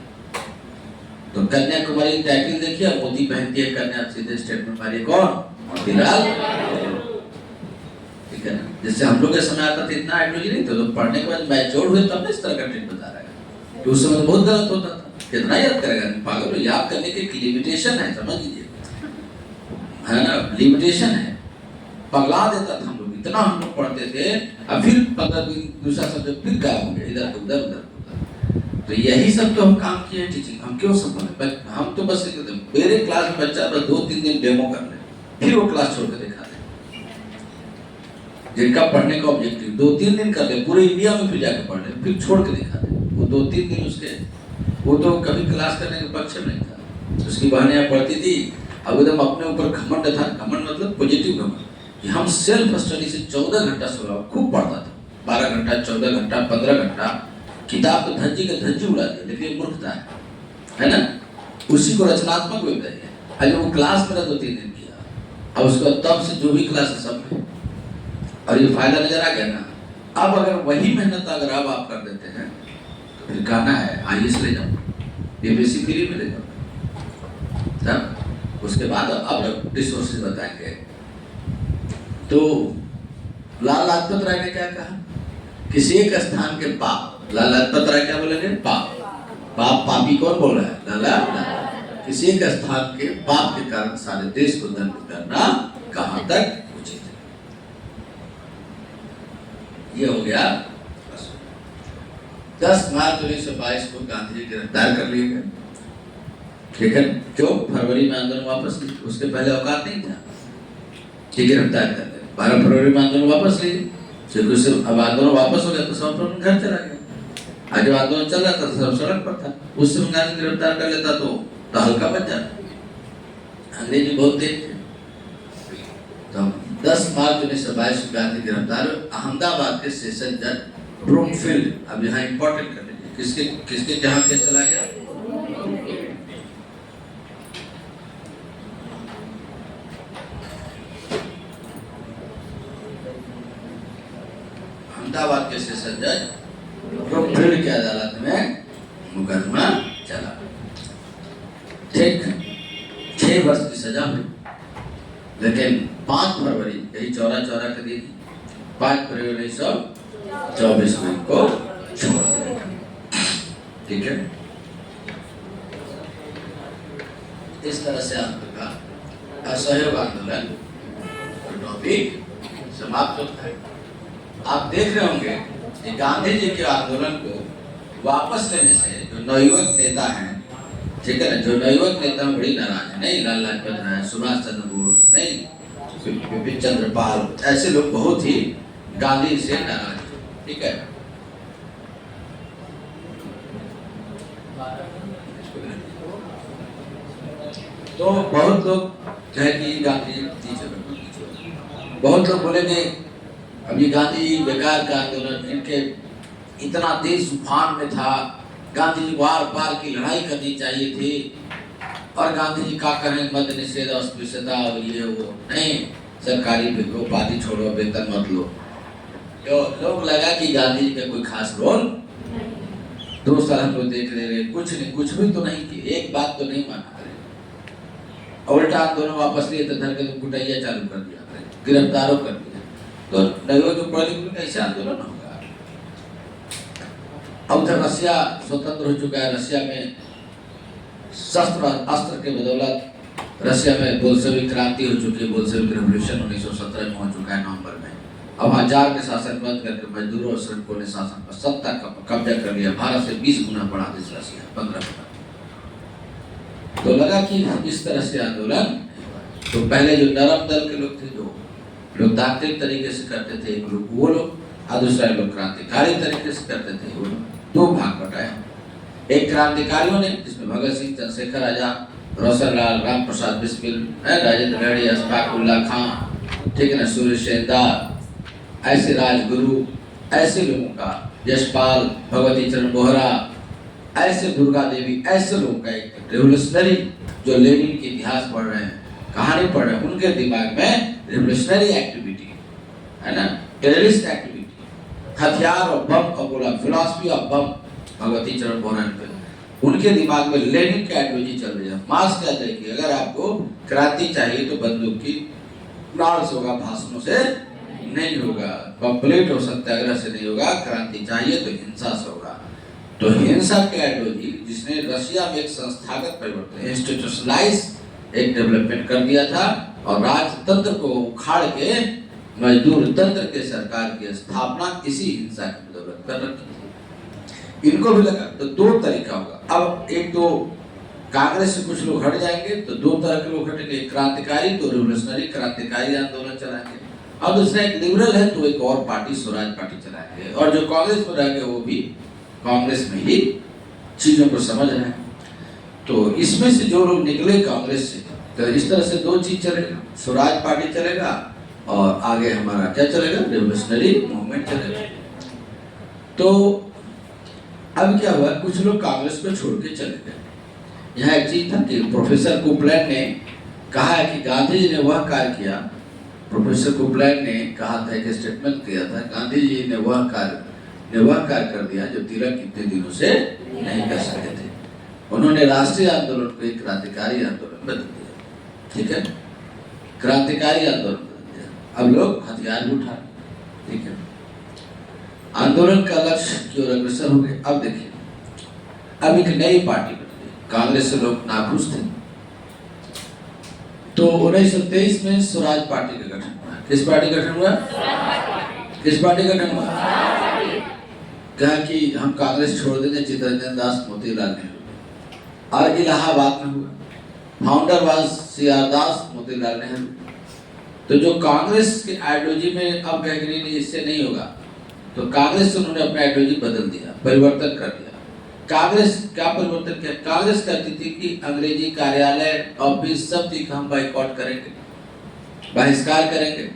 तो कन्याकुमारी टाइटल देखिए, मोदी पहनती है कन्या, सीधे स्टेटमेंट मारिए कौन? मोतीलाल। ठीक है ना, जैसे हम लोग के समय आता था इतना आइडियोलॉजी नहीं था, तो पढ़ने के बाद मैच्योर हुए तब इस तरह का ट्रेंड बता रहा है कि उस समय बहुत गलत होता था। कितना याद करेगा पागल, याद करने की लिमिटेशन है, समझ लीजिए, है ना, लिमिटेशन है। पगला देता था हम लोग, इतना हम लोग पढ़ते थे, अब फिर 15 दिन दूसरा सब्जेक्ट फिर गायब हो गया, इधर उधर उधर। तो यही सब तो हम काम किए हैं टीचिंग, हम क्यों संभाले? हम तो बस मेरे क्लास में बच्चा बस 2-3 दिन डेमो कर ले, फिर वो क्लास छोड़ के दिखा दे। जिनका पढ़ने का ऑब्जेक्टिव 2-3 दिन कर ले, पूरे इंडिया में फिर जाके पढ़ ले, फिर छोड़ के दिखा दे। वो 2-3 दिन उसके, वो तो कभी क्लास करने के पक्ष में नहीं था। उसकी बहनें यहाँ पढ़ती थी, अब एकदम अपने ऊपर घमंड था। घमंड मतलब पॉजिटिव घमंड कि हम सेल्फ स्टडी से 14 घंटा सोया, खूब पढ़ता था, 12 घंटा, 14 घंटा, 15 घंटा, किताब तो धज्जी के धज्जी उड़ा दी। लेकिन मूर्खता है ना, उसी को रचनात्मक वे करिए। आज वो क्लास मेरा 2-3 दिन किया, अब उसको तब से जो भी क्लास है सब में, और ये फायदा नजर आ गया ना। अब अगर वही मेहनत अगर अब आप कर देते हैं तो फिर कहना है आईएएस ले जाओ, बीपीएससी फ्री में ले जाओ सब। उसके बाद अब रिसोर्सेज बताएंगे। तो लाल लाजपत राय ने क्या कहा? किसी एक स्थान के पाप, लाल लाजपत राय क्या बोलेंगे? पाप। पाप, पापी कौन बोल रहा है? लाला। किसी एक स्थान के पाप के कारण सारे देश को दंड करना कहां तक उचित है? ये हो गया। 10 मार्च 1922 को गांधी जी गिरफ्तार कर लिए गए। ठीक है, क्यों? फरवरी में आंदोलन वापस लिए, उसके पहले औकात नहीं था कि गिरफ्तार कर ले। 12 फरवरी में आंदोलन वापस लिए, अब आंदोलन वापस हो गया तो सब अपने घर चला गया। आज जब आंदोलन चल रहा था तो सब सड़क पर था। उस समय गांधी गिरफ्तार कर लेता तो हल्का बच जाता। अंग्रेजी बहुत तेज थे। तो 10 मार्च 1922 को गांधी गिरफ्तार। अहमदाबाद के सेशन जज ब्रूमफील्ड, अब यहाँ इंपॉर्टेंट कर लीजिए, किसके किसके जहाँ केस चला गया? अहमदाबाद के सेशन जज ब्रूमफील्ड की अदालत में मुकदमा चला। ठीक 6 वर्ष की सजा हुई, लेकिन 5 फरवरी, यही चौरा के दिन 5 फरवरी 1924 को इनको छोड़ दिया। ठीक है, इस तरह से आपका असहयोग आंदोलन टॉपिक समाप्त होता है। आप देख रहे होंगे कि गांधी जी के आंदोलन को वापस लेने से जो नवयुवक नेता हैं, ठीक है ना, जो नवयुवक नेता बड़ी नाराज है। नहीं लाल लाजपत राय, सुभाष चंद्र बोस, नहीं विपिन चंद्र पाल, ऐसे लोग बहुत ही गांधी से नाराज है। ठीक है, तो बहुत लोग कहे कि गांधी, बहुत लोग बोलेंगे अब ये गांधी बेकार का आंदोलन, इनके इतना तेज तूफान में था, गांधी जी वार पार की लड़ाई करनी चाहिए थी, और गांधी जी क्या करें, मद्य निषेध, अस्पृश्यता और ये वो, नहीं सरकारी भिगो, पार्टी छोड़ो, वेतन मत लो। तो लोग लगा कि गांधी जी का कोई खास रोल 2 साल हम लोग देख रहे, कुछ नहीं, कुछ भी तो नहीं किए, एक बात तो नहीं माना करे, उल्टा आंदोलन वापस लिए तो धर के कुटैया चालू कर दिया, गिरफ्तारों कर दिया। तो नवयुवक जो पढ़े लिखे कैसे आंदोलन होगा? अब तक रसिया स्वतंत्र हो चुका है, रसिया में शस्त्र अस्त्र के बदौलत रसिया में बोल्शेविक क्रांति हो चुकी है, बोल्शेविक रेवोल्यूशन 1917 में हो चुका है नवंबर में। अब हजार के शासन बंद करके मजदूरों और श्रमिकों ने शासन पर सत्ता कब्जा कर लिया। भारत से 20 गुना बढ़ा दी रसिया, 15 गुना। तो लगा कि इस तरह से आंदोलन, तो पहले जो नरम दल के लोग थे, जो लोकतांत्रिक तरीके से करते थे, एक लोग वो लोग, और दूसरा लोग क्रांतिकारी तरीके से करते थे, वो लोग 2 भाग बटाया। एक क्रांतिकारियों ने, जिसमें भगत सिंह, चंद्रशेखर आजाद, रोशन लाल, राम प्रसाद बिस्मिल, राजेंद्र रेड्डी, अशफाक उल्ला खां, ठीक है ना, सुरेश सेनदार, ऐसे राजगुरु, ऐसे लोगों का, यशपाल, भगवती चरण बोहरा, ऐसे दुर्गा देवी, ऐसे लोगों का एक रेवोल्यूशनरी, जो लेनिन के इतिहास पढ़ रहे हैं, कहानी पढ़ रहे हैं, उनके दिमाग में रेवोल्यूशनरी एक्टिविटी है ना, टेररिस्ट एक्टिविटी हथियार और बम का बोला, फिलॉसफी ऑफ बम भगवती चरण पौराण पे उनके दिमाग में लेनिन की आइडियोलॉजी चल रही है। मार्क्स कहते हैं कि अगर आपको क्रांति चाहिए तो बंदूक की नाड़ से होगा, भाषणों से नहीं होगा, कंप्लीट हो सत्याग्रह से नहीं होगा, क्रांति चाहिए तो हिंसा से होगा। तो हिंसा की आइडियोलॉजी जिसने रशिया में एक संस्थागत परिवर्तन, इंस्टीट्यूशनलाइज एक डेवलपमेंट कर दिया था और राजतंत्र को उखाड़ के मजदूर तंत्र के सरकार की स्थापना इसी हिंसा की बदौलत कर रखी थी। इनको भी लगा तो दो तरीका होगा। अब एक तो कांग्रेस से कुछ लोग हट जाएंगे तो दो तरह के लोग हटेंगे, क्रांतिकारी तो रिवोल्यूशनरी क्रांतिकारी आंदोलन चलाएंगे, और दूसरा एक लिबरल है तो एक और पार्टी स्वराज पार्टी चलाएंगे, और जो कांग्रेस में रहेंगे वो भी कांग्रेस में ही चीजों को समझ रहे हैं। तो इसमें से जो लोग निकले कांग्रेस से, तो इस तरह से दो चीज चलेगा, स्वराज पार्टी चलेगा और आगे हमारा क्या चलेगा, रिवोल्यूशनरी मूवमेंट चलेगा। तो अब क्या हुआ, कुछ लोग कांग्रेस को छोड़ के चले गए। यहाँ एक चीज था कि प्रोफेसर कुपलैन ने कहा है कि गांधी जी ने वह कार्य किया, प्रोफेसर कुपलैन ने कहा था, एक स्टेटमेंट किया था, गांधी जी ने वह कार्य कर दिया जो तिलक कितने दिनों से नहीं कर सकते थे। उन्होंने राष्ट्रीय आंदोलन को एक क्रांतिकारी आंदोलन बदल दिया, ठीक है, क्रांतिकारी आंदोलन बदल दिया। अब लोग हथियार भी उठा, ठीक है, आंदोलन का लक्ष्य की ओर अग्रसर हो गए। अब देखिए, अब एक नई पार्टी बन गई, कांग्रेस से लोग नाखुश थे, तो 1923 में स्वराज पार्टी का गठन हुआ। किस पार्टी का गठन हुआ? किस पार्टी का गठन हुआ? कहा कि हम कांग्रेस छोड़ देंगे, चित्तरंजन दास, मोतीलाल नेहरू, और इलाहाबाद में हुआ। फाउंडर वाज सीआर दास, मोतीलाल नेहरू। तो जो कांग्रेस के आइडियोलॉजी में अब कह रही नहीं, इससे नहीं होगा, तो कांग्रेस से उन्होंने अपना आइडियोलॉजी बदल दिया, परिवर्तन कर दिया। कांग्रेस क्या परिवर्तन किया? कांग्रेस कहती थी कि अंग्रेजी कार्यालय, ऑफिस, सब चीज हम बाइकआउट करेंगे, बहिष्कार करेंगे।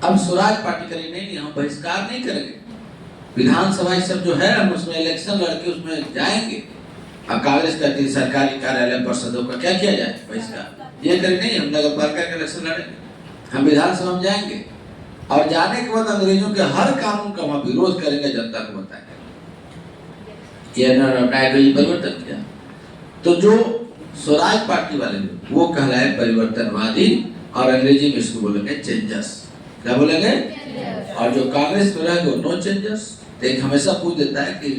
अब स्वराज पार्टी करेंगे, नहीं हम बहिष्कार नहीं करेंगे, विधानसभा सब जो है हम उसमें इलेक्शन लड़के उसमें जाएंगे। अब कांग्रेस कहती है सरकारी कार्यालय परिषदों का क्या किया जाए, बहिष्कार, ये करें नहीं, हम नगर पालिका के इलेक्शन लड़ेंगे, हम विधानसभा में जाएंगे, और जाने के बाद अंग्रेजों के हर कानून का वहां विरोध करेंगे, जनता को बताएंगे। ये आइडियोलॉजी परिवर्तन किया। तो जो स्वराज पार्टी वाले लोग वो कहलाए परिवर्तनवादी, और अंग्रेजी में इसको बोलेंगे चेंजर्स। क्या बोलेंगे? और जो कांग्रेस में रहेंगे वो नो चेंजर्स। तो एक हमेशा पूछ देता है कि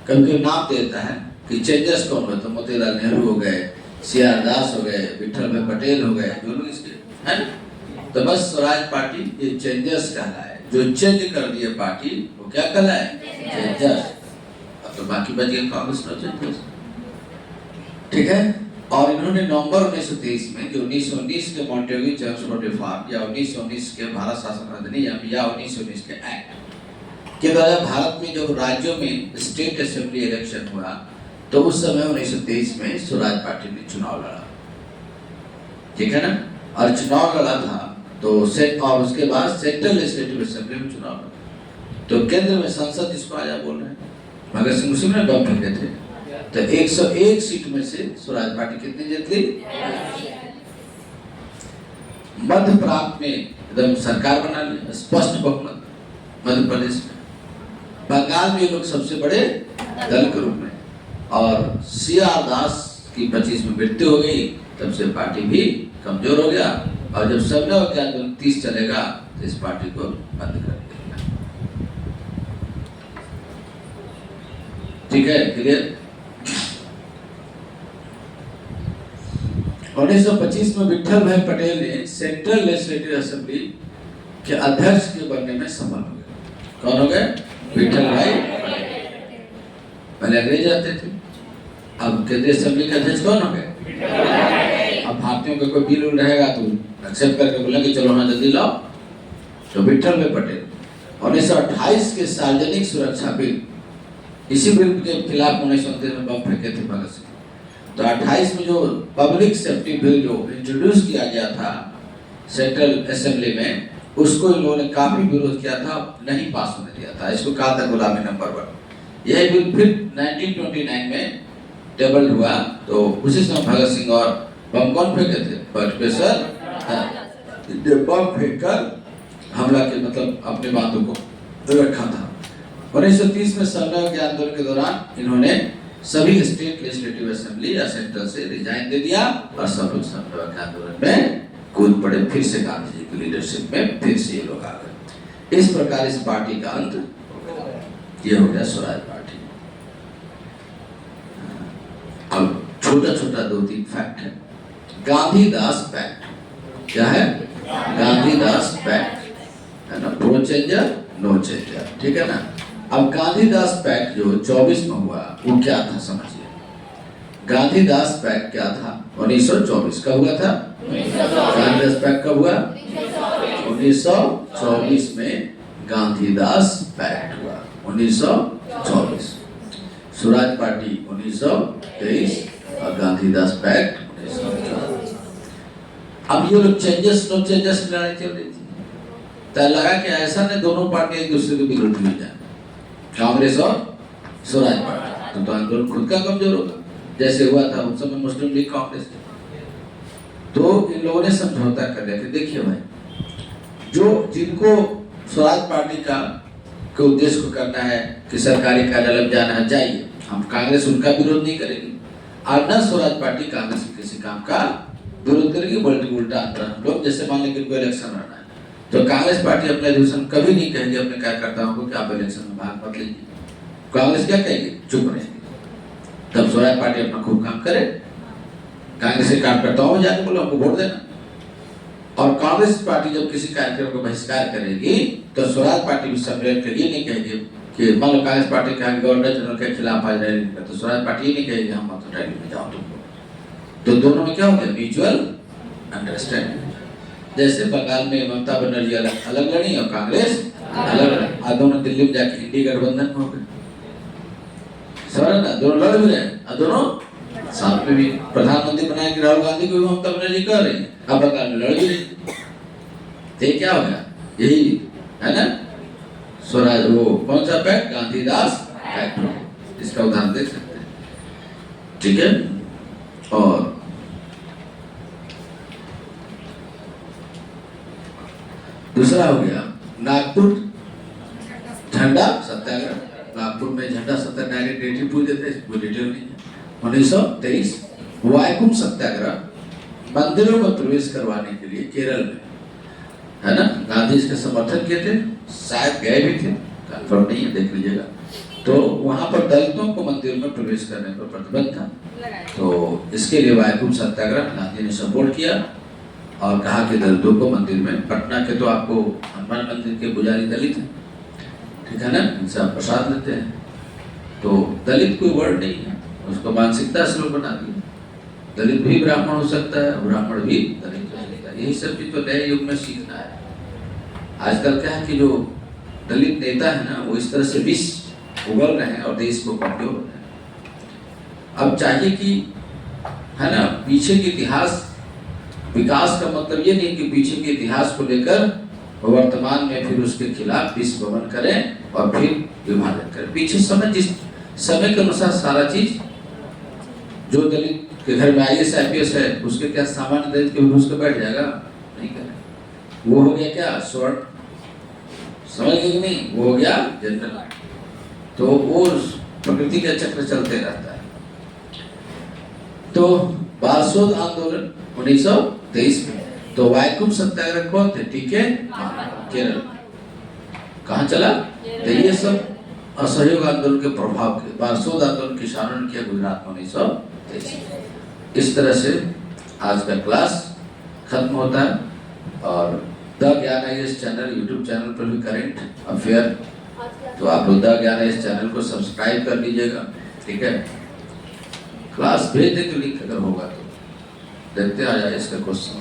कभी नाम देता है कि चेंजर्स कौन हुए, तो मोतीलाल नेहरू हो गए, सीआर दास हो गए, विठल भाई पटेल हो गए, जो लोग इसके है ना। तो बस स्वराज पार्टी ये चेंजर्स कहलाए, जो चेंज कर दिए पार्टी वो क्या कहलाए, चेंजर्स। अब तो बाकी बच गए कांग्रेस नो चेंजर्स, ठीक है। और इन्होंने नवंबर 1923 में जो 1919 के मॉन्टेग्यू चेम्सफोर्ड रिफॉर्म या 1919 के भारत शासन अधिनियम या 1919 के एक्ट के द्वारा भारत में जब राज्यों में स्टेट असेंबली इलेक्शन हुआ, तो उस समय 1923 में स्वराज पार्टी ने चुनाव लड़ा, ठीक है ना। और चुनाव लड़ा था तो और उसके बाद सेंट्रल लेजिस्लेटिव असेंबली में चुनाव लड़ा, तो केंद्र में संसद जिसको आया बोल रहे हैं, भगत सिंह उसी में बम फेंके थे। तो 101 सीट में से स्वराज पार्टी कितनी जीत ली? मध्य प्रांत में एकदम सरकार बना ली, स्पष्ट बहुमत मध्य प्रदेश में। बंगाल में ये लोग सबसे बड़े दल के रूप में, और सीआर दास की 25 में मृत्यु हो गई, तब से पार्टी भी कमजोर हो गया, और जब सबने हो गया तो 30 चलेगा तो इस पार्टी को बंद कर देगा, ठीक है, क्लियर। 1925 में विठल भाई पटेल ने सेंट्रल लेजिस्लेटिव असेंबली के अध्यक्ष के बनने में सफल हो गए। कौन हो गए? विठल भाई पटेल। पहले अंग्रेज आते थे, अब केंद्रीय असेंबली के अध्यक्ष कौन हो गए? अब भारतीयों का कोई बिल रहेगा तो एक्सेप्ट करके बोलेंगे चलो हाँ जल्दी लाओ, तो विठल भाई पटेल 1928 के सार्वजनिक सुरक्षा बिल, इसी बिल के खिलाफ 1929 में बम फेंके थे भगत सिंह। तो 28 में जो पब्लिक सेफ्टी बिल जो इंट्रोड्यूस किया गया था सेंट्रल असेंबली में, उसको इन लोगों ने काफी विरोध किया था, नहीं पास होने दिया था, इसको कहा था गुलामी नंबर 1। यह बिल फिर 1929 में टेबल हुआ, तो उसी समय भगत सिंह और बम कौन फेंके थे? प्रोफेसर बम फेंक कर हमला के मतलब अपने बातों को रखा था। 1930 में संघ के आंदोलन के दौरान इन्होंने सभी स्टेट लेजिस्लेटिव असेंबली या सेंट्रल से रिजाइन दे दिया और सब लोग संघ के आंदोलन में कूद पड़े। फिर से गांधी जी की लीडरशिप में फिर से ये लोग आ गए। इस प्रकार इस पार्टी का अंत ये हो गया स्वराज पार्टी। अब छोटा छोटा 2-3 फैक्ट है। गांधीदास पैक्ट क्या है? गांधीदास पैक्ट है ना, प्रो चेंजर नो चेंजर, ठीक है ना। अब गांधीदास पैक्ट जो 24 में हुआ वो क्या था समझिए। गांधीदास पैक्ट क्या था? 1924 का हुआ था। गांधीदास पैक्ट कब हुआ? 1924 में गांधीदास पैक्ट हुआ। 1924। स्वराज पार्टी 1923 और गांधीदास पैक्ट 1924। अब ये लोग चेंजेस नो चेंजेस लड़ाई चल रही थी, तो लगा कि ऐसा नहीं दोनों पार्टी एक दूसरे के विरोधी हो जाए, कांग्रेस और स्वराज पार्टी, तो आंदोलन खुद का कमजोर होगा। जैसे हुआ था उस समय मुस्लिम लीग कांग्रेस थी, तो इन लोगों ने समझौता कर लिया कि देखिए भाई, जो जिनको स्वराज पार्टी का के उद्देश्य को करना है कि सरकारी कार्यालय में जाना है, जाइए, हम कांग्रेस उनका विरोध नहीं करेगी और न स्वराज पार्टी कांग्रेस के किसी काम का विरोध करेगी। बल्कि उल्टा अंतर हम लोग, जैसे मान लीजिए कोई इलेक्शन लड़ना है तो कांग्रेस पार्टी अपने अधिवेशन कभी नहीं कहेगी अपने कार्यकर्ताओं को कि आप इलेक्शन में भाग मत लीजिए। कांग्रेस क्या कहेगी? चुप रहेगी। तब स्वराज पार्टी अपना खूब काम करे, कांग्रेस के कार्यकर्ताओं में जाके बोलो हमको वोट देना। और कांग्रेस पार्टी जब किसी कार्यक्रम को बहिष्कार करेगी तो स्वराज पार्टी भी सम्मेलन के लिए नहीं कहेगी कि मान लो कांग्रेस पार्टी का गवर्नर जनरल के खिलाफ आज रैली निकला, तो स्वराज पार्टी ये नहीं कहेगी हम मत रैली में जाओ तुमको। तो दोनों में क्या हो गया? Mutual understanding. जैसे बंगाल में ममता बनर्जी अलग लड़ी और कांग्रेस अलग लड़ी, और दोनों दिल्ली में जाके इंडी गठबंधन हो गए। समझ ना, दोनों लड़ भी रहे और दोनों साथ में भी प्रधानमंत्री बनाए कि राहुल गांधी को भी ममता बनर्जी कर रही है, अब बंगाल में लड़ भी रही। तो क्या हो गया? यही है ना स्वराज, वो कौन सा पैक्ट? गांधीदास पैक्ट। इसका उदाहरण देख सकते हैं, ठीक है। और दूसरा हो गया नागपुर झंडा सत्याग्रह। नागपुर में झंडा सत्याग्रह डेट पूछ देते हैं, कोई डिटेल नहीं है। 1923 वायकुम सत्याग्रह, मंदिरों में प्रवेश करवाने के लिए केरल में, है ना, गांधी इसके समर्थन किए थे, शायद गए भी थे, कंफर्म नहीं है, देख लीजिएगा। तो वहां पर दलितों को मंदिर में प्रवेश करने पर प्रतिबंध था, तो इसके लिए वायकुम सत्याग्रह गांधी ने सपोर्ट किया और कहा कि दलितों को मंदिर में, पटना के तो आपको हनुमान मंदिर के पुजारी दलित हैं, ठीक है ना, इनसे आप प्रसाद लेते हैं, तो दलित कोई वर्ड नहीं है, उसको मानसिकता से लोग बना दिए। दलित भी ब्राह्मण हो सकता है, ब्राह्मण भी दलित हो सकता है। यही सब चीज तो नए युग में सीखना है। आजकल क्या है कि जो दलित नेता है ना, वो इस तरह से विष उगल रहे हैं और देश को कमजोर हो रहे हैं। अब चाहिए कि, है ना, पीछे के इतिहास, विकास का मतलब ये नहीं कि पीछे के इतिहास को लेकर वर्तमान में फिर उसके खिलाफ विष वमन करें और फिर विभाजन करें। पीछे समय, जिस समय के अनुसार सारा चीज, जो दलित के घर में IAS IPS है उसके क्या सामान्य दलित के विरुद्ध के बैठ जाएगा? नहीं करें। वो हो गया क्या? स्वर्ण, समझ गए कि नहीं? वो हो गया जनरल। तो वो प्रकृति का चक्र चलते रहता है। तो बारसोद आंदोलन 1923 में, तो वायकुम सत्याग्रह कौन थे? ठीक है, केरल। कहाँ चला? तो ये सब असहयोग आंदोलन के प्रभाव के, बारसोद आंदोलन किसानों ने किया गुजरात में 1923। इस तरह से आज का क्लास खत्म होता है। और द ज्ञान IAS चैनल यूट्यूब चैनल पर भी करंट अफेयर, तो आप लोग द ज्ञान IAS चैनल को सब्सक्राइब कर लीजिएगा, ठीक है। क्लास भेज देंगे लिंक अगर होगा तो, देखते आ जाए इसका क्वेश्चन।